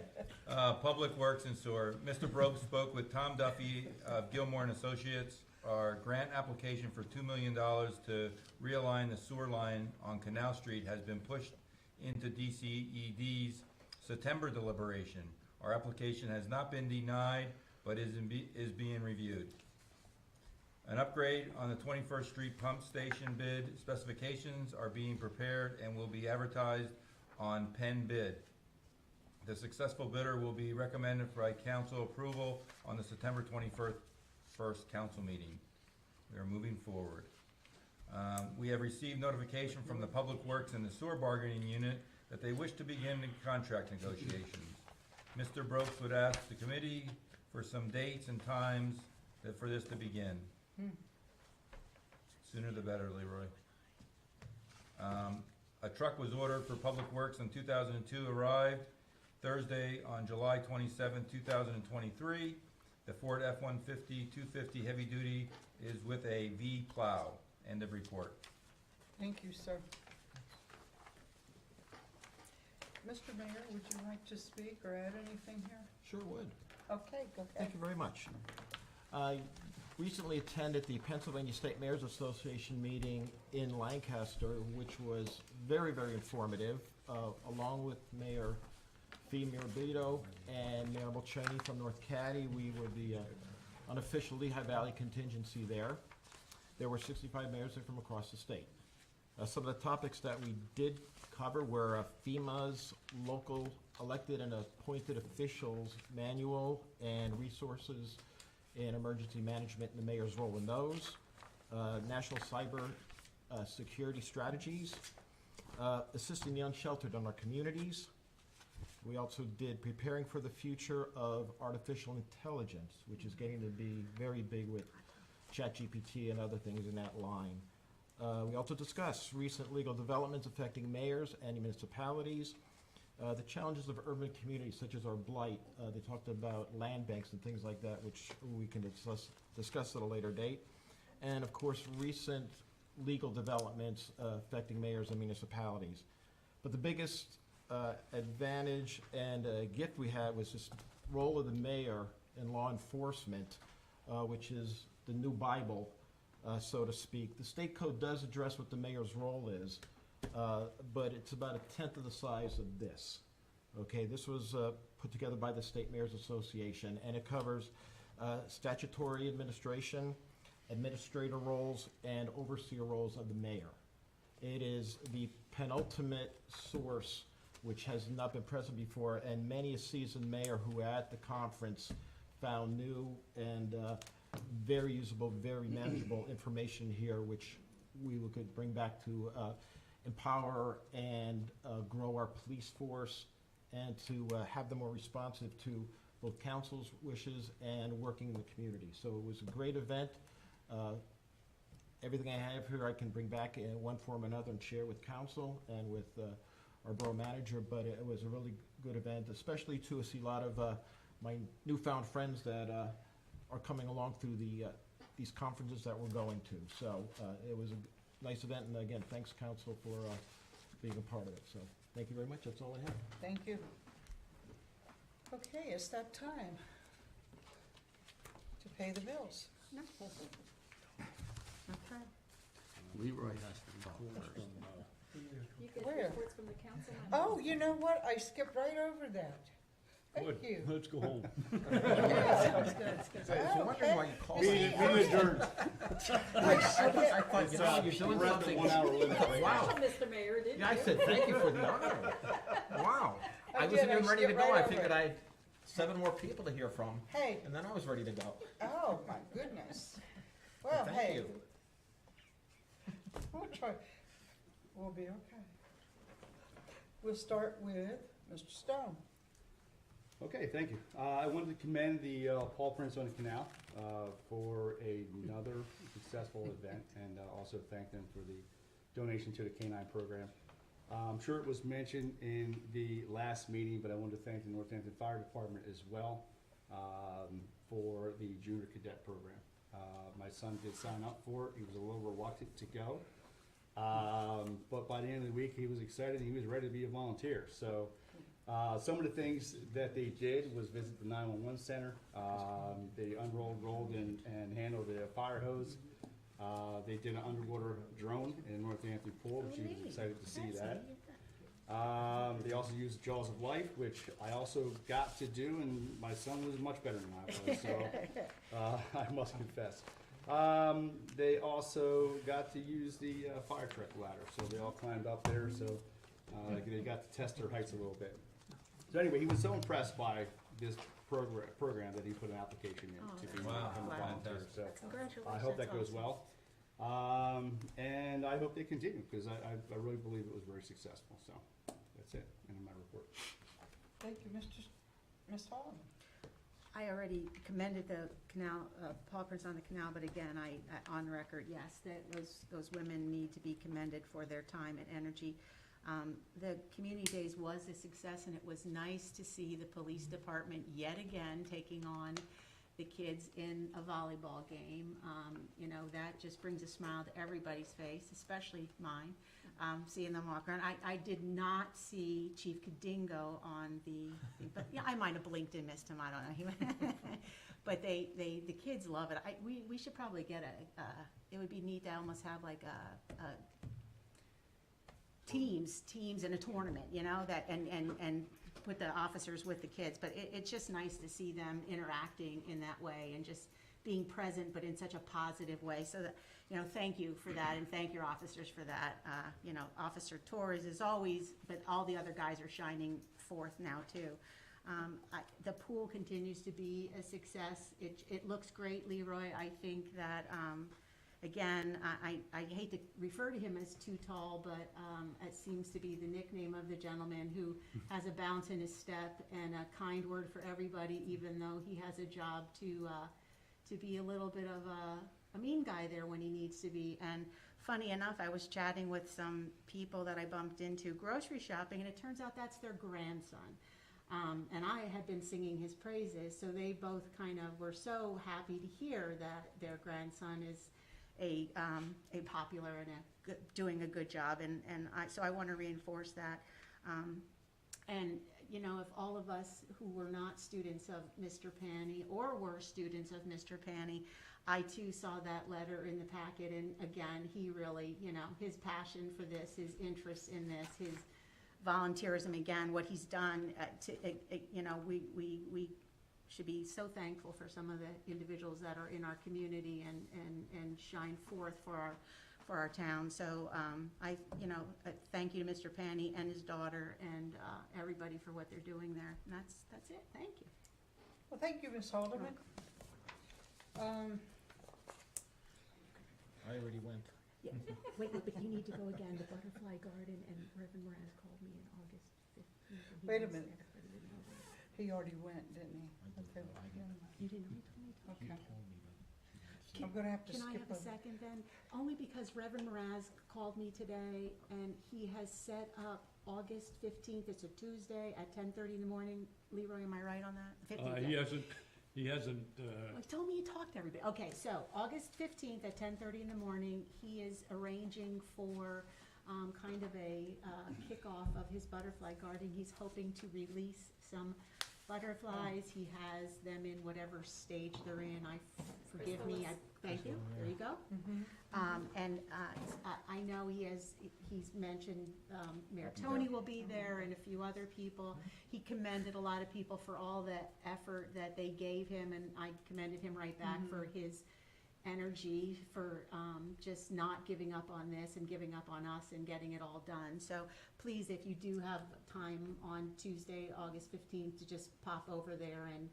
Public Works and Sewer. Mr. Broke spoke with Tom Duffy of Gilmore and Associates. Our grant application for $2 million to realign the sewer line on Canal Street has been pushed into DCED's September deliberation. Our application has not been denied, but is being reviewed. An upgrade on the 21st Street Pump Station bid specifications are being prepared and will be advertised on Penn Bid. The successful bidder will be recommended for council approval on the September 21st council meeting. We are moving forward. We have received notification from the Public Works and the Sewer Bargaining Unit that they wish to begin the contract negotiations. Mr. Brokes would ask the committee for some dates and times for this to begin. Sooner the better, Leroy. A truck was ordered for Public Works in 2002, arrived Thursday on July 27, 2023. The Ford F-150 250 heavy duty is with a V plow. End of report. Thank you, sir. Mr. Mayor, would you like to speak or add anything here? Sure would. Okay, go ahead. Thank you very much. I recently attended the Pennsylvania State Mayors Association meeting in Lancaster, which was very, very informative, along with Mayor Fee Mirabito and Mayor Mulchaney from North Caddy. We were the unofficial Lehigh Valley contingency there. There were 65 mayors from across the state. Some of the topics that we did cover were FEMA's local elected and appointed officials manual and resources in emergency management and the mayor's role in those, national cyber security strategies, assisting the unsheltered in our communities. We also did preparing for the future of artificial intelligence, which is getting to be very big with ChatGPT and other things in that line. We also discussed recent legal developments affecting mayors and municipalities, the challenges of urban communities such as our blight. They talked about land banks and things like that, which we can discuss at a later date. And of course, recent legal developments affecting mayors and municipalities. But the biggest advantage and gift we had was this role of the mayor in law enforcement. which is the new Bible, so to speak. The state code does address what the mayor's role is, but it's about a tenth of the size of this. Okay, this was put together by the State Mayors Association, and it covers statutory administration, administrator roles, and overseer roles of the mayor. It is the penultimate source which has not been present before, and many a seasoned mayor who at the conference found new and very usable, very manageable information here, which we could bring back to empower and grow our police force and to have them more responsive to both council's wishes and working in the community. So it was a great event. Everything I have here I can bring back in one form or another and share with council and with our borough manager, but it was a really good event, especially to see a lot of my newfound friends that are coming along through these conferences that we're going to. So it was a nice event, and again, thanks council for being a part of it. So thank you very much. That's all I have. Thank you. Okay, it's that time to pay the bills. No. Okay. Leroy has to talk first. You get Where? reports from the council members. Oh, you know what? I skipped right over that. Thank Good. you. Let's go home. Yes, it's good. I was wondering why you called You me. see, Meeting adjourned. I thought, you know, you're doing something. Wow. Special, Mr. Mayor, didn't you? Yeah, I said thank you for the honor. Wow. I did, wasn't I even ready to skipped go. right I over figured it. I had 7 more people to hear from, Hey, and then I was ready to go. oh my goodness. Well, Thank hey. you. We'll try. We'll be okay. We'll start with Mr. Stone. Okay, thank you. I wanted to commend the Paw Prints on the Canal for another successful event, and also thank them for the donation to the Canine program. I'm sure it was mentioned in the last meeting, but I wanted to thank the Northampton Fire Department as well for the Junior Cadet program. My son did sign up for it. He was a little reluctant to go, but by the end of the week, he was excited and he was ready to be a volunteer. So some of the things that they did was visit the 911 center. They unrolled, rolled, and handled the fire hose. They did an underwater drone in Northampton Pool, which he was excited to see that. They also used Jaws of Life, which I also got to do, and my son was much better than I was, so I must confess. They also got to use the fire truck ladder, so they all climbed up there, so they got to test their heights a little bit. So anyway, he was so impressed by this program that he put an application in to become a volunteer. So Congratulations. I hope that that's goes awesome. well. And I hope they continue, because I really believe it was very successful. So that's it, end of my report. Thank you, Ms. Holland. I already commended the canal, paw prints on the canal, but again, I on record, yes, that those women need to be commended for their time and energy. The community days was a success, and it was nice to see the police department yet again taking on the kids in a volleyball game. You know, that just brings a smile to everybody's face, especially mine, seeing them walk around. I did not see Chief Kadingo on the thing, but yeah, I might have blinked and missed him, I don't know. But the kids love it. We should probably get it would be neat to almost have like a teams in a tournament, you know, that and put the officers with the kids, but it's just nice to see them interacting in that way and just being present, but in such a positive way. So that, you know, thank you for that, and thank your officers for that. You know, Officer Torres is always, but all the other guys are shining forth now too. The pool continues to be a success. It looks great, Leroy. I think that, again, I hate to refer to him as too tall, but it seems to be the nickname of the gentleman who has a bounce in his step and a kind word for everybody, even though he has a job to be a little bit of a mean guy there when he needs to be. And funny enough, I was chatting with some people that I bumped into grocery shopping, and it turns out that's their grandson. And I had been singing his praises, so they both kind of were so happy to hear that their grandson is a popular and doing a good job, so I want to reinforce that. And you know, if all of us who were not students of Mr. Panny or were students of Mr. Panny, I too saw that letter in the packet, and again, he really, you know, his passion for this, his interest in this, his volunteerism, again, what he's done, you know, we should be so thankful for some of the individuals that are in our community and shine forth for our town. So you know, thank you to Mr. Panny and his daughter and everybody for what they're doing there. And that's it. Thank you. Well, thank you, Ms. Haldeman. I already went. Yeah. Wait, but you need to go again. The Butterfly Garden, and Reverend Moraz called me in August 15th. and he Wait a was minute. there, but he didn't know where. He already went, didn't he? Okay. You didn't know he told me to? Okay. Can- I'm gonna have to Can I skip have a over. second then? Only because Reverend Moraz called me today, and he has set up August 15th, it's a Tuesday, at 10:30 in the morning. Leroy, am I right on that? 15th, He yeah. hasn't, Well, he told me he talked to everybody. Okay, so August 15th at 10:30 in the morning, he is arranging for kind of a kickoff of his butterfly garden. He's hoping to release some butterflies. He has them in whatever stage they're in. Forgive me, thank you, there you go. And I know he's mentioned Mayor Tony will be there and a few other people. He commended a lot of people for all the effort that they gave him, and I commended him right back for his energy, for just not giving up on this and giving up on us and getting it all done. So please, if you do have time on Tuesday, August 15th, to just pop over there and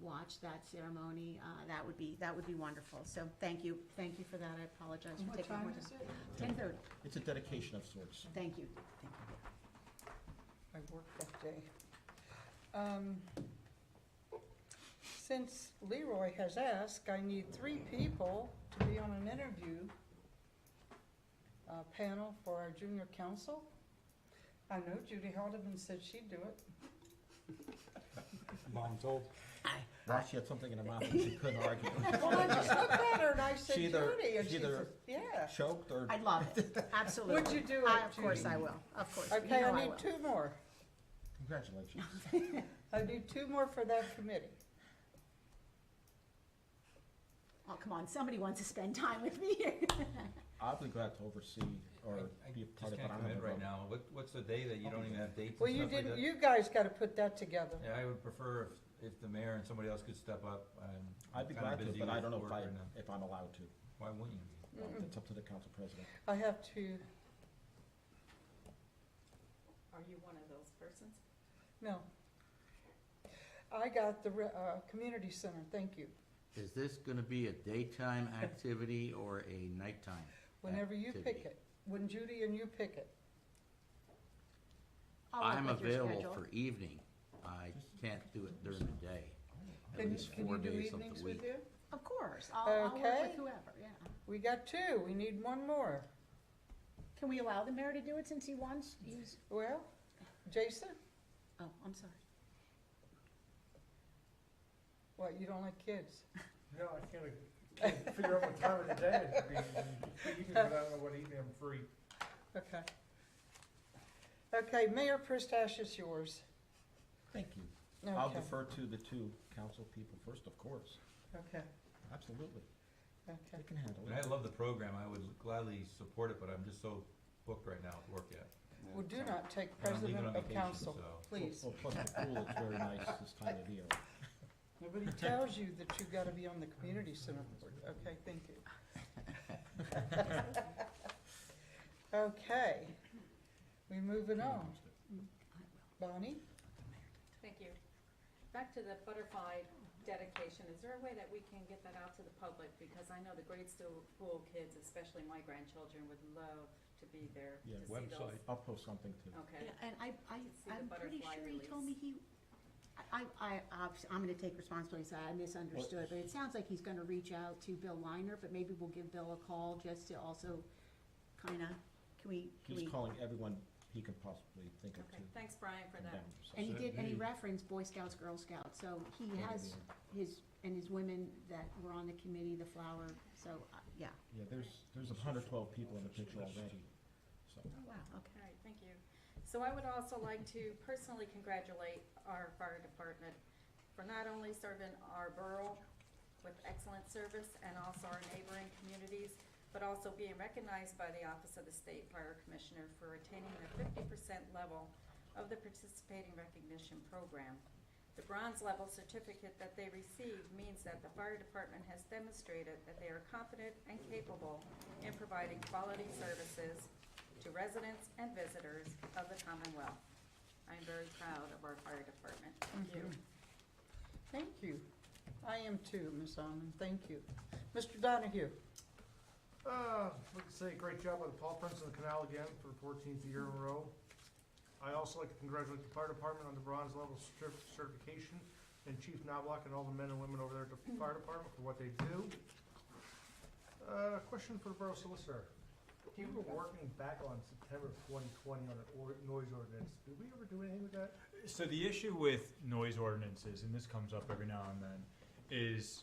watch that ceremony, that would be wonderful. So thank you for that. I apologize for What taking time more is time. it? 10:30. It's a dedication of sorts. Thank you. I worked that day. Since Leroy has asked, I need 3 people to be on an interview panel for our junior council. I know Judy Haldeman said she'd do it. Mom told. Well, she had something in her mouth and she couldn't argue. Well, I just looked at her and I said, She either- Judy, and she she either said, yeah. Choked or. I'd love it, absolutely. Would you do it, Of course Judy? I will, of course. Okay, You know I need will. 2 more. Congratulations. I need 2 more for that committee. Oh, come on, somebody wants to spend time with me here. I'll be glad to oversee or be a part Just of it. can't I'm commit gonna right vote. now. What's the day that you don't even have dates Well, and you stuff like didn't, that? you guys gotta put that together. Yeah, I would prefer if the mayor and somebody else could step up. I'd be kinda glad to, busy but I with don't know work right now. if I'm allowed to. Why wouldn't you be? Well, it's up to the council president. I have to, Are you one of those persons? no. I got the community center, thank you. Is this gonna be a daytime activity or a nighttime? Whenever you pick activity? it, when Judy and you pick it. I'll work I'm with your available schedule. for evening. I can't do it during the day. At Can least you 4 do days of evenings the with week. you? Of course, I'll work Okay. with whoever, yeah. We got 2, we need 1 more. Can we allow the mayor to do it since he wants, he's, Well, Jason, oh, I'm sorry. what, you don't like kids? No, I can't figure out what time of the day it should be, evening, but I don't know what evening I'm free. Okay. Okay, Mayor Pristash is yours. Thank you. I'll Okay. defer to the 2 council people first, of course. Okay, Absolutely. okay. They can handle And I it. love the program. I would gladly support it, but I'm just so booked right now with work yet. Well, do not take And I'm leaving president on of vacation, council, so. please. Well, plus the pool is very nice this time of year. Nobody tells you that you gotta be on the community center board. Okay, thank you. Okay, we moving on. Bonnie? Thank you. Back to the butterfly dedication, is there a way that we can get that out to the public? Because I know the grade school kids, especially my grandchildren, would love to be there Yeah, to see those. website. I'll post something too. Okay. Yeah, and see the I'm pretty butterfly sure he told me release. I'm gonna take responsibility, so I misunderstood, but it sounds like he's gonna reach out to Bill Liner, but maybe we'll give Bill a call just to also kinda, can we? He's calling everyone he can possibly think of Okay, to thanks Brian for that. condemn. So And he did, and he me. referenced Boy Scouts, Girl Scouts, so he Yeah, has his women that were on the committee, the flower, so, yeah. Yeah, there's 112 people in the picture already, so. Oh, wow, okay. All right, thank you. So I would also like to personally congratulate our fire department for not only serving our borough with excellent service and also our neighboring communities, but also being recognized by the Office of the State Fire Commissioner for attaining the 50% level of the participating recognition program. The bronze level certificate that they receive means that the fire department has demonstrated that they are competent and capable in providing quality services to residents and visitors of the Commonwealth. I am very proud of our fire department. Thank you. Thank you. I am too, Ms. Almond, thank you. Mr. Donahue? I'd like to say great job by the Paul Prince on the Canal again for the 14th year in a row. I also like to congratulate the fire department on the bronze level certification and Chief Knobloch and all the men and women over there at the fire department for what they do. Question for the borough solicitor. We were working back on September 2020 on an noise ordinance. Did we ever do anything with that? So the issue with noise ordinances, and this comes up every now and then, is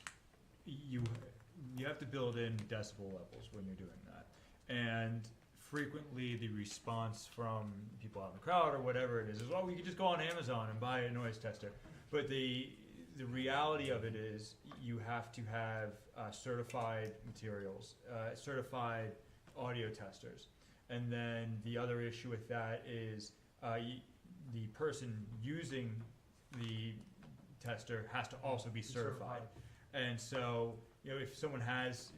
you have to build in decibel levels when you're doing that. And frequently the response from people out in the crowd or whatever it is, well, we could just go on Amazon and buy a noise tester. But the reality of it is you have to have certified materials, certified audio testers. And then the other issue with that is the person using the tester has to also be certified. And so, you know, if someone has,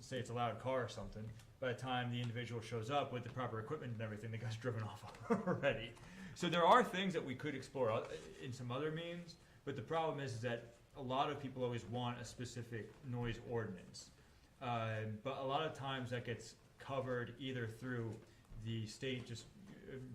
say it's a loud car or something, by the time the individual shows up with the proper equipment and everything, the guy's driven off already. So there are things that we could explore in some other means, but the problem is that a lot of people always want a specific noise ordinance. But a lot of times that gets covered either through the state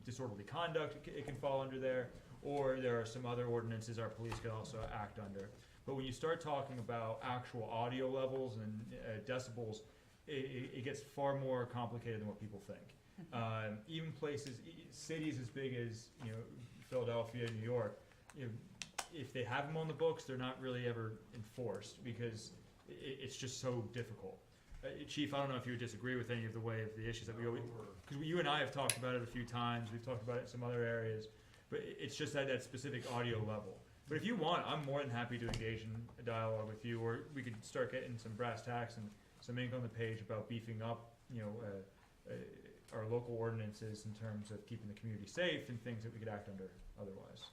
disorderly conduct, it can fall under there, or there are some other ordinances our police can also act under. But when you start talking about actual audio levels and decibels, it gets far more complicated than what people think. Even places, cities as big as, you know, Philadelphia, New York, you know, if they have them on the books, they're not really ever enforced because it's just so difficult. Chief, I don't know if you would disagree with any of the way of the issues that we always, because you and I have talked about it a few times, we've talked about it in some other areas, but it's just that specific audio level. But if you want, I'm more than happy to engage in a dialogue with you, or we could start getting some brass tacks and some ink on the page about beefing up, you know, our local ordinances in terms of keeping the community safe and things that we could act under otherwise.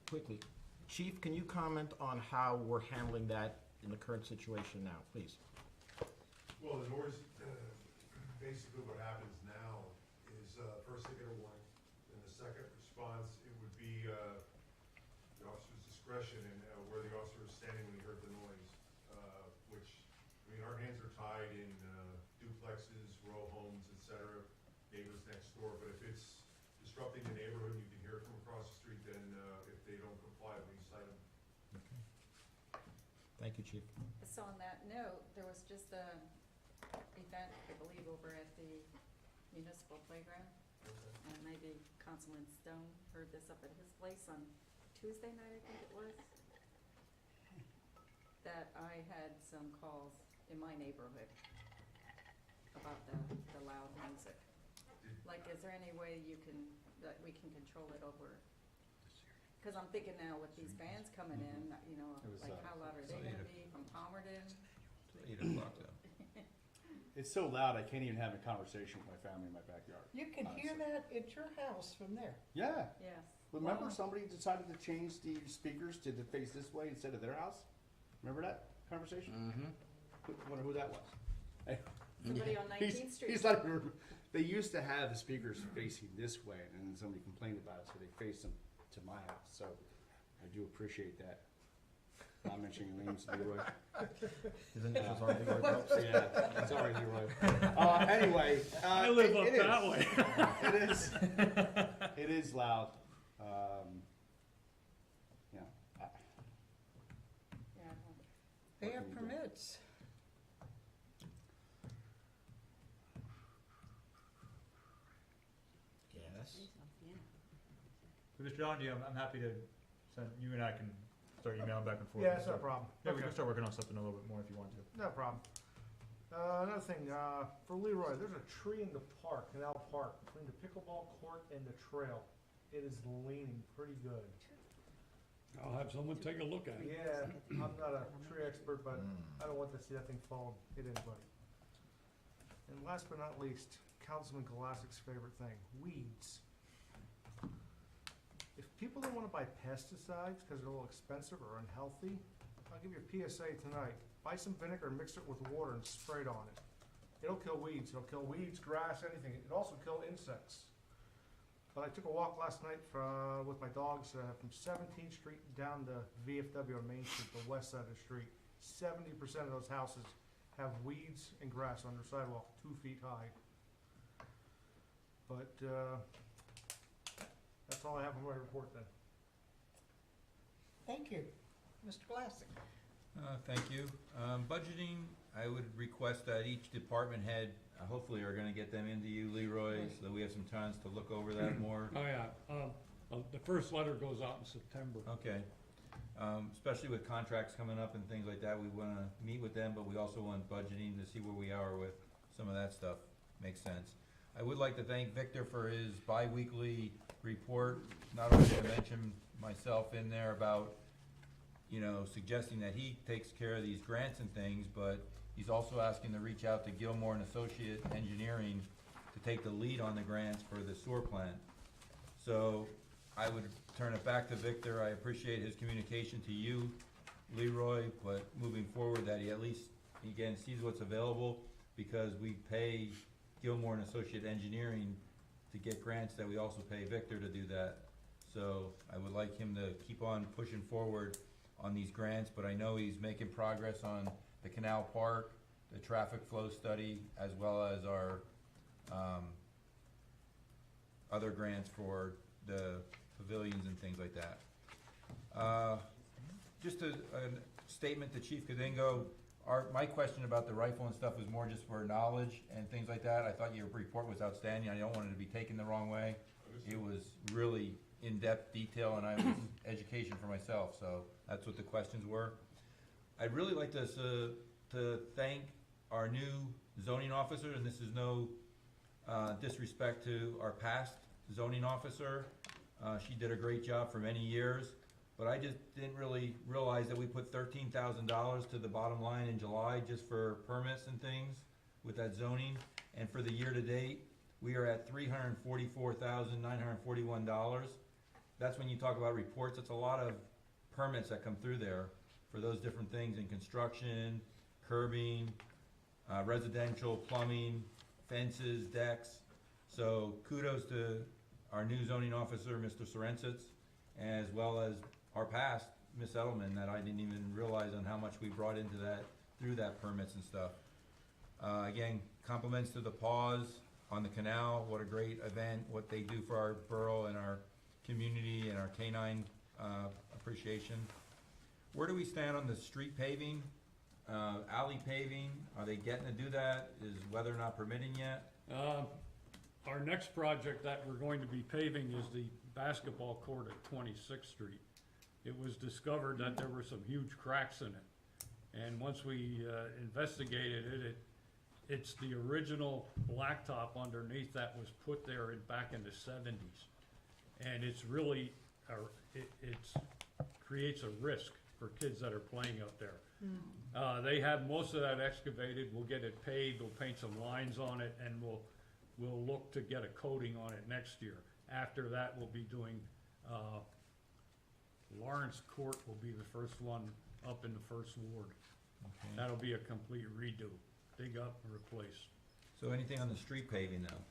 Quickly, Chief, can you comment on how we're handling that in the current situation now, please? Well, the noise, basically what happens now is, first they get a warning, and the second response, it would be the officer's discretion and where the officer is standing when he heard the noise, which, I mean, our hands are tied in duplexes, row homes, et cetera, neighbors next door, but if it's disrupting the neighborhood and you can hear it from across the street, then if they don't comply, we cite them. Okay. Thank you, Chief. So on that note, there was just a event, I believe, over at the municipal playground. And maybe Councilman Stone heard this up at his place on Tuesday night, I think it was, that I had some calls in my neighborhood about the loud music. Like, is there any way that we can control it over? Because I'm thinking now with these bands coming in, you know, like how loud are they gonna be from Palmerton? 8 o'clock though. It's so loud, I can't even have a conversation with my family in my backyard. You can hear that at your house from there. Yeah. Yes. Remember Wow. somebody decided to change the speakers to face this way instead of their house? Remember that conversation? Mm-hmm. Wonder who that was. Somebody on 19th Street. He's like, they used to have the speakers facing this way, and then somebody complained about it, so they faced them to my house. So I do appreciate that. Not mentioning names, Leroy. His initials are Leroy Brooks. Yeah, sorry, Leroy. Anyway, I live up it that is. way. It is loud. Yeah. Yeah. They What have can we do? permits. Yes. So Mr. Donahue, I'm happy to send, you and I can start emailing back and forth. Yeah, it's not a problem. Yeah, we Okay. can start working on something a little bit more if you want to. No problem. Another thing, for Leroy, there's a tree in the park, Canal Park, between the pickleball court and the trail. It is leaning pretty good. I'll have someone take a look at it. Yeah, I'm not a tree expert, but I don't want to see that thing fall and hit anybody. And last but not least, Councilman Galassic's favorite thing, weeds. If people don't want to buy pesticides because they're a little expensive or unhealthy, I'll give you a PSA tonight. Buy some vinegar, mix it with water, and spray it on it. It'll kill weeds. It'll kill weeds, grass, anything. It'll also kill insects. But I took a walk last night with my dogs from 17th Street down to VFW on Main Street, the west side of the street. 70% of those houses have weeds and grass on their sidewalk, 2 feet high. But that's all I have on my report then. Thank you. Mr. Glassick. Thank you. Budgeting, I would request that each department head, hopefully are gonna get them into you, Leroy, so that we have some times to look over that more. Oh, yeah, the first letter goes out in September. Okay. Especially with contracts coming up and things like that, we wanna meet with them, but we also want budgeting to see where we are with some of that stuff. Makes sense. I would like to thank Victor for his bi-weekly report, not only to mention myself in there about, you know, suggesting that he takes care of these grants and things, but he's also asking to reach out to Gilmore and Associate Engineering to take the lead on the grants for the sewer plant. So I would turn it back to Victor. I appreciate his communication to you, Leroy, but moving forward that he at least, again, sees what's available, because we pay Gilmore and Associate Engineering to get grants that we also pay Victor to do that. So I would like him to keep on pushing forward on these grants, but I know he's making progress on the Canal Park, the traffic flow study, as well as our other grants for the pavilions and things like that. Just a statement to Chief Kadingo. My question about the rifle and stuff was more just for knowledge and things like that. I thought your report was outstanding. I don't want it to be taken the wrong way. It was really in-depth detail, and I was education for myself, so that's what the questions were. I'd really like to thank our new zoning officer, and this is no disrespect to our past zoning officer. She did a great job for many years, but I just didn't really realize that we put $13,000 to the bottom line in July just for permits and things with that zoning, and for the year to date, we are at $344,941. That's when you talk about reports, it's a lot of permits that come through there for those different things in construction, curbing, residential, plumbing, fences, decks. So kudos to our new zoning officer, Mr. Sorensitz, as well as our past, Miss Edelman, that I didn't even realize on how much we brought into that, through that permits and stuff. Again, compliments to the Paws on the canal, what a great event, what they do for our borough and our community and our canine appreciation. Where do we stand on the street paving, alley paving? Are they getting to do that? Is weather not permitting yet? Our next project that we're going to be paving is the basketball court at 26th Street. It was discovered that there were some huge cracks in it. And once we investigated it, it's the original blacktop underneath that was put there back in the 70s. And it's really, it's creates a risk for kids that are playing out there. They have most of that excavated. We'll get it paved, we'll paint some lines on it, and we'll look to get a coating on it next year. After that, we'll be doing, Lawrence Court will be the first one up in the first ward. Okay. That'll be a complete redo, dig up and replace. So anything on the street paving now?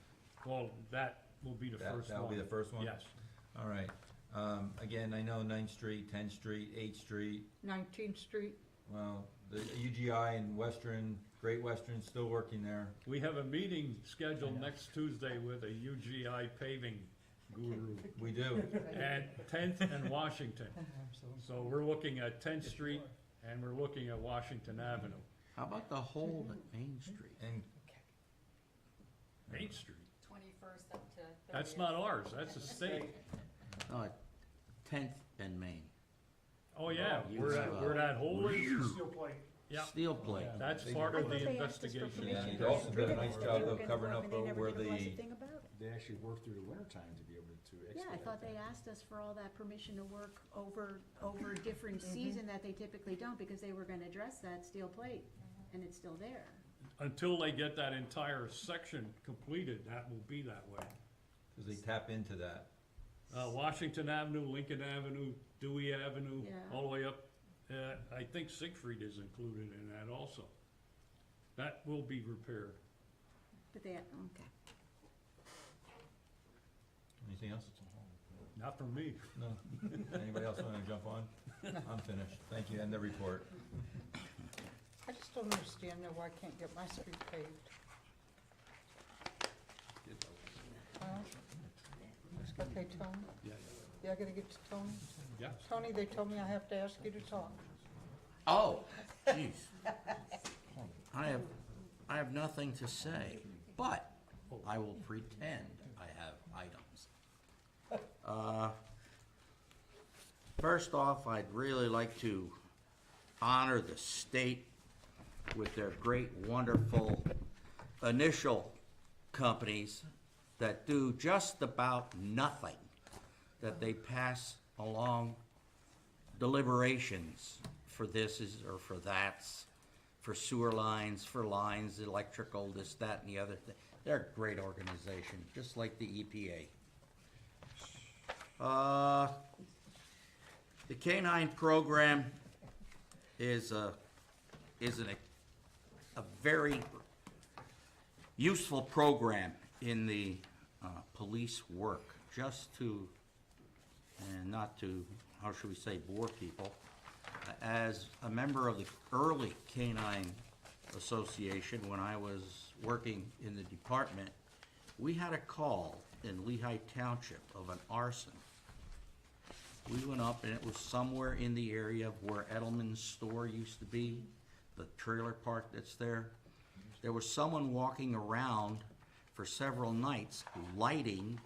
Well, that will be the first one. That'll be the first one? Yes. All right. Again, I know 9th Street, 10th Street, 8th Street. 19th Street. Well, the UGI and Western, Great Western, still working there. We have a meeting scheduled next Tuesday with a UGI paving guru. We do. At 10th and Washington. So we're looking at 10th Street and we're looking at Washington Avenue. How about the hole at Main Street? And Main Street? 21st up to 30th. That's not ours, that's the state. No, 10th and Main. Oh, yeah, Oh, where that hole is. Steel plate. Yeah. steel plate. That's They- part I of thought the they asked us for investigation. Yeah, permission and to they also did a distribute nice it, job they were of gonna covering work, up and they never where gave us a the- thing about it. They actually worked through the winter time to be able to Yeah, I expedite thought they that. asked us for all that permission to work over a different season that they typically don't, because they were gonna address that steel plate, and it's still there. Until they get that entire section completed, that will be that way. Cause they tap into that. Washington Avenue, Lincoln Avenue, Dewey Avenue, Yeah. all the way up, I think Siegfried is included in that also. That will be repaired. But they, okay. Anything else? Not from me. No. Anybody else wanna jump on? I'm finished. Thank you. End the report. I just don't understand now why I can't get my street paved. Huh? Okay, Tony? Yeah, Yeah, I gotta get to Tony? yeah. Tony, they told me I have to ask you to talk. Oh, jeez. I have nothing to say, but I will pretend I have items. First off, I'd really like to honor the state with their great, wonderful initial companies that do just about nothing, that they pass along deliberations for this is, or for that's, for sewer lines, for lines, electrical, this, that, and the other thing. They're a great organization, just like the EPA. The Canine program is a very useful program in the police work, just to, and not to, how should we say, bore people. As a member of the early Canine Association, when I was working in the department, we had a call in Lehigh Township of an arson. We went up and it was somewhere in the area of where Edelman's store used to be, the trailer park that's there. There was someone walking around for several nights lighting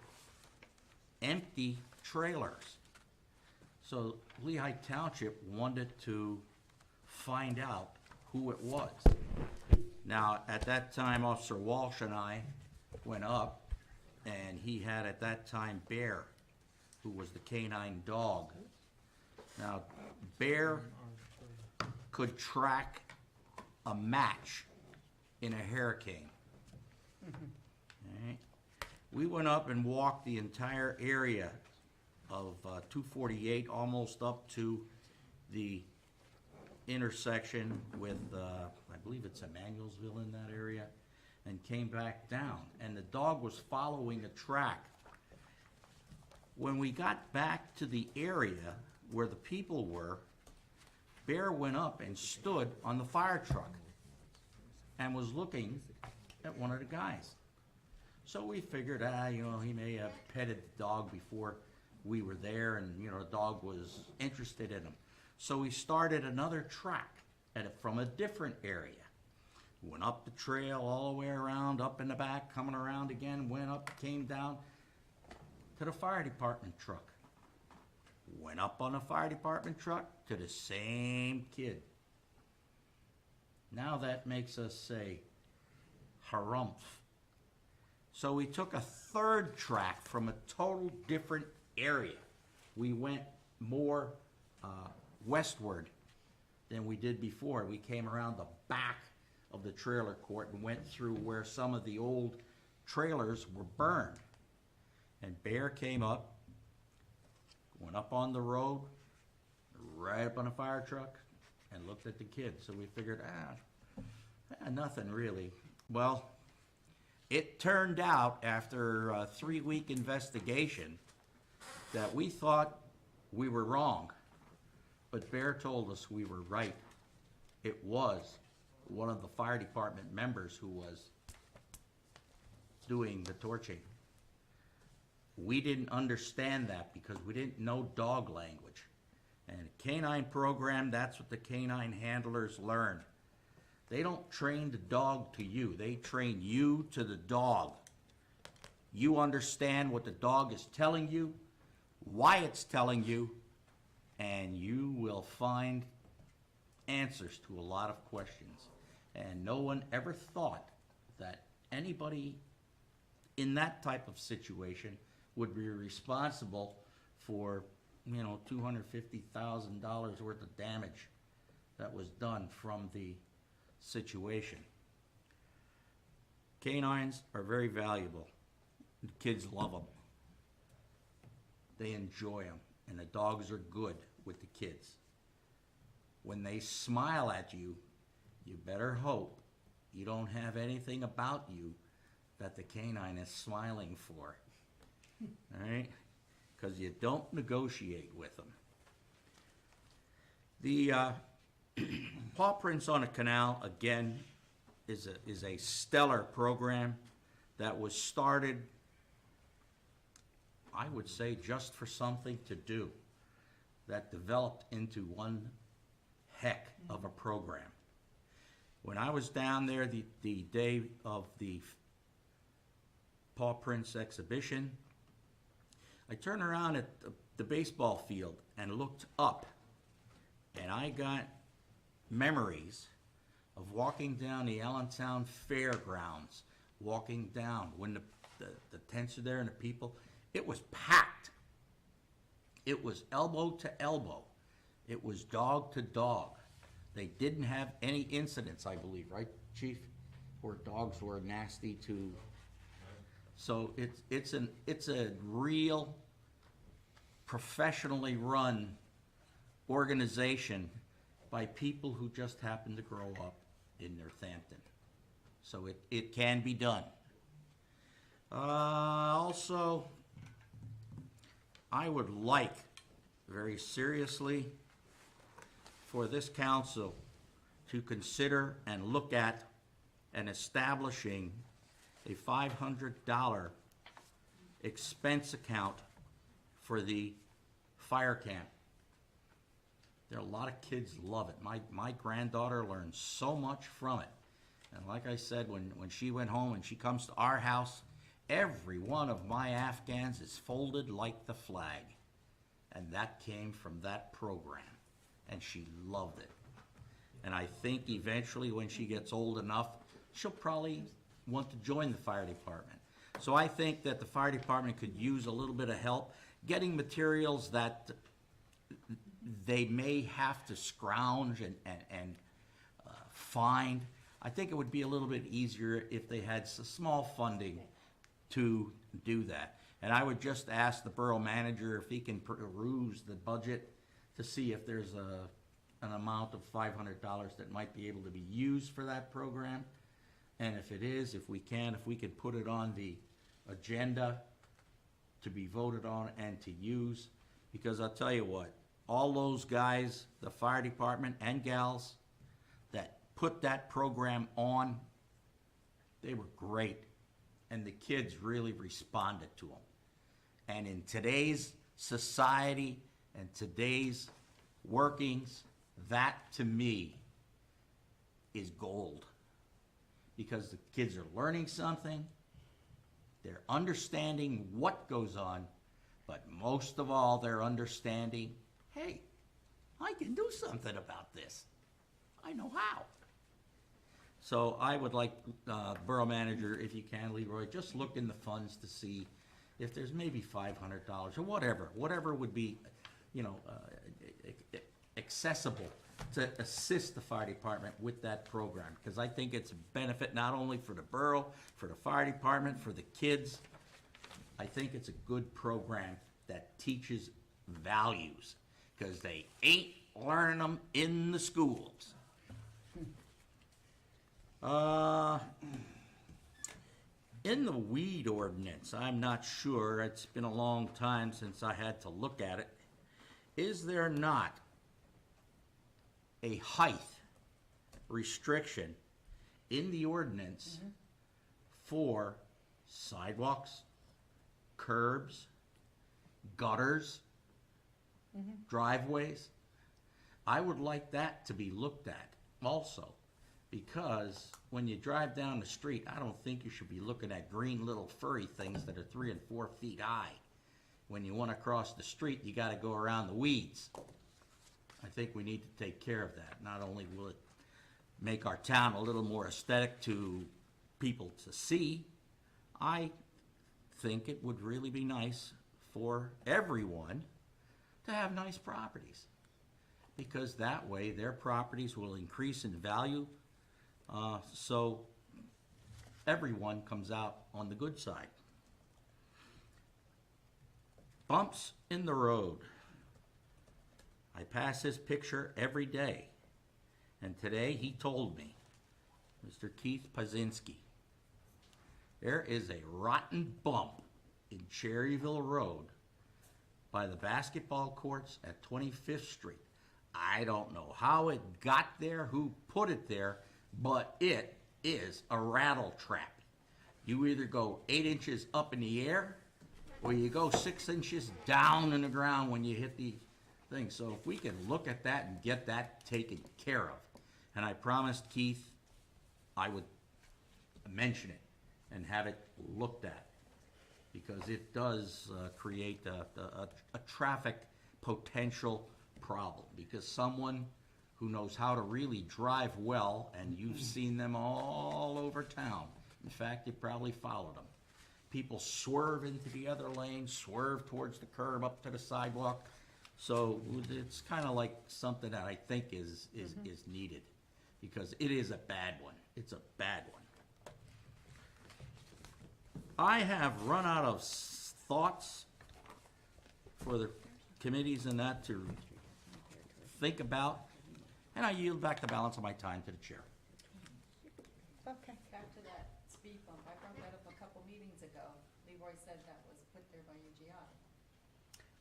empty trailers. So Lehigh Township wanted to find out who it was. Now, at that time, Officer Walsh and I went up, and he had at that time Bear, who was the canine dog. Now, Bear could track a match in a hurricane. Alright. We went up and walked the entire area of 248, almost up to the intersection with, I believe it's Emmanuelsville in that area, and came back down. And the dog was following a track. When we got back to the area where the people were, Bear went up and stood on the fire truck and was looking at one of the guys. So we figured, he may have petted the dog before we were there, and, the dog was interested in him. So we started another track from a different area. Went up the trail all the way around, up in the back, coming around again, went up, came down to the fire department truck. Went up on the fire department truck to the same kid. Now that makes us say, harumph. So we took a third track from a total different area. We went more westward than we did before. We came around the back of the trailer court and went through where some of the old trailers were burned. And Bear came up, went up on the road, right up on a fire truck, and looked at the kid. So we figured, nothing really. Well, it turned out after a 3-week investigation that we thought we were wrong, but Bear told us we were right. It was one of the fire department members who was doing the torching. We didn't understand that because we didn't know dog language. And canine program, that's what the canine handlers learn. They don't train the dog to you. They train you to the dog. You understand what the dog is telling you, why it's telling you, and you will find answers to a lot of questions. And no one ever thought that anybody in that type of situation would be responsible for, $250,000 worth of damage that was done from the situation. Canines are very valuable. The kids love them. They enjoy them, and the dogs are good with the kids. When they smile at you, you better hope you don't have anything about you that the canine is smiling for. All right? Because you don't negotiate with them. The Paw Prints on a Canal, again, is a stellar program that was started, I would say, just for something to do, that developed into one heck of a program. When I was down there the day of the Paw Prints exhibition, I turned around at the baseball field and looked up, and I got memories of walking down the Allentown Fairgrounds, walking down when the tents are there and the people. It was packed. It was elbow to elbow. It was dog to dog. They didn't have any incidents, I believe, right, Chief? Where dogs were nasty to. So it's a real professionally run organization by people who just happen to grow up in Northampton. So it can be done. Also, I would like, very seriously, for this council to consider and look at and establishing a $500 expense account for the fire camp. There are a lot of kids love it. My granddaughter learns so much from it. And like I said, when she went home and she comes to our house, every one of my Afghans is folded like the flag. And that came from that program. And she loved it. And I think eventually when she gets old enough, she'll probably want to join the fire department. So I think that the fire department could use a little bit of help getting materials that they may have to scrounge and find. I think it would be a little bit easier if they had small funding to do that. And I would just ask the borough manager if he can peruse the budget to see if there's an amount of $500 that might be able to be used for that program. And if it is, if we could put it on the agenda to be voted on and to use. Because I'll tell you what, all those guys, the fire department and gals that put that program on, they were great. And the kids really responded to them. And in today's society and today's workings, that to me is gold. Because the kids are learning something, they're understanding what goes on, but most of all, they're understanding, hey, I can do something about this. I know how. So I would like borough manager, if you can, Leroy, just look in the funds to see if there's maybe $500 or whatever would be, accessible to assist the fire department with that program. Because I think it's a benefit not only for the borough, for the fire department, for the kids. I think it's a good program that teaches values because they ain't learning them in the schools. In the weed ordinance, I'm not sure, it's been a long time since I had to look at it. Is there not a height restriction in the ordinance for sidewalks, curbs, gutters, driveways? I would like that to be looked at also, because when you drive down the street, I don't think you should be looking at green little furry things that are 3 and 4 feet high. When you want to cross the street, you got to go around the weeds. I think we need to take care of that. Not only will it make our town a little more aesthetic to people to see, I think it would really be nice for everyone to have nice properties. Because that way their properties will increase in value, so everyone comes out on the good side. Bumps in the road. I pass his picture every day. And today he told me, Mr. Keith Pazinski, there is a rotten bump in Cherryville Road by the basketball courts at 25th Street. I don't know how it got there, who put it there, but it is a rattle trap. You either go 8 inches up in the air, or you go 6 inches down in the ground when you hit the thing. So if we can look at that and get that taken care of, and I promised Keith I would mention it and have it looked at, because it does create a traffic potential problem, because someone who knows how to really drive well, and you've seen them all over town. In fact, you probably followed them. People swerve into the other lane, swerve towards the curb, up to the sidewalk. So it's kind of like something that I think is needed, because it is a bad one. It's a bad one. I have run out of thoughts for the committees and that to think about, and I yield back the balance of my time to the chair. Okay. Back to that speed bump, I brought that up a couple meetings ago. Leroy said that was put there by UGI.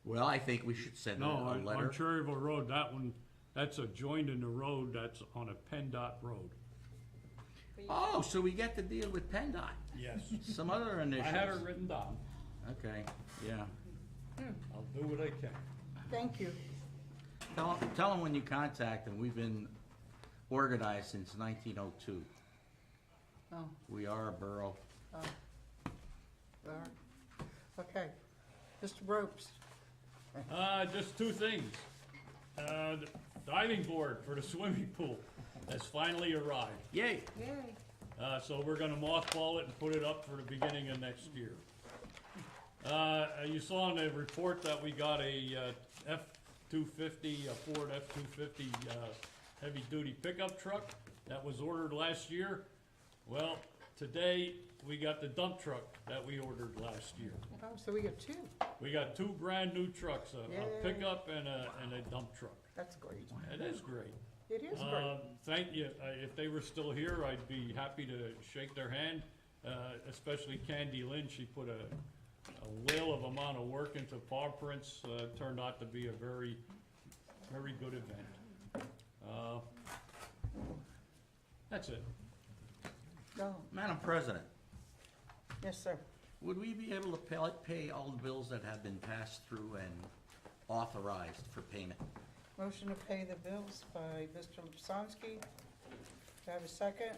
Well, I think we should send No, a on letter. Cherryville Road, that one, that's a joint in the road, that's on a PennDOT road. Oh, so we get to deal with PennDOT. Yes. Some other I initiatives. have it written down. Okay, yeah. I'll do what I can. Thank you. Tell them when you contact them, we've been organized since 1902. Oh, We are a borough. all right. Okay. Mr. Ropes. Just two things. The diving board for the swimming pool has finally arrived. Yay. Yay. So we're gonna mothball it and put it up for the beginning of next year. You saw in the report that we got a F-250, a Ford F-250 heavy-duty pickup truck that was ordered last year. Well, today we got the dump truck that we ordered last year. Oh, so we got two. We got two brand-new trucks, a Yay. pickup and a dump truck. That's great. It is great. It is great. Thank you. If they were still here, I'd be happy to shake their hand, especially Candy Lynn. She put a whale of amount of work into paw prints. Turned out to be a very, very good event. That's it. No. Madam President, Yes, sir. would we be able to pay all the bills that have been passed through and authorized for payment? Motion to pay the bills by Mr. Lipsonsky. Do I have a second?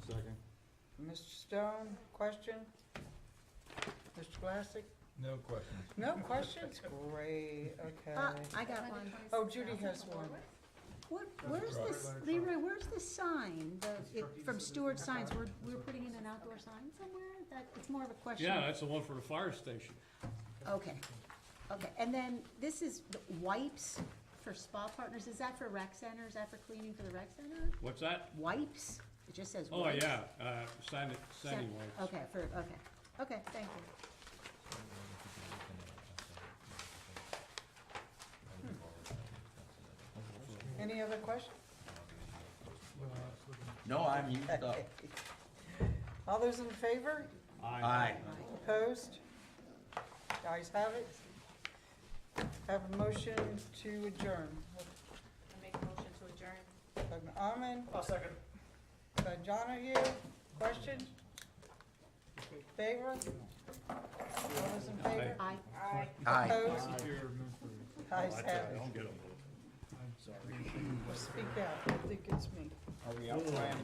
Second. Mr. Stone, question? Mr. Glassick? No questions. No questions? Great, okay. I got one. Oh, Judy has one. Where's this, Leroy, where's the sign, from Stewart Signs, we're putting in an outdoor sign somewhere? It's more of a question. Yeah, that's the one for the fire station. Okay, and then this is the wipes for spa partners, is that for rec center, is that for cleaning for the rec center? What's that? Wipes, it just says Oh, wipes. yeah, Sandy wipes. Okay, thank you. Any other questions? No, I'm used up. All those in favor? Aye. Opposed? Guys have it. Have a motion to adjourn. I make a motion to adjourn. By Almond, I'll second. by Donahue, questions? Favor? All those in favor? Aye. Aye. Opposed? Guys have I it. don't get them. Speak out, I think it's me. Are we out, Brian?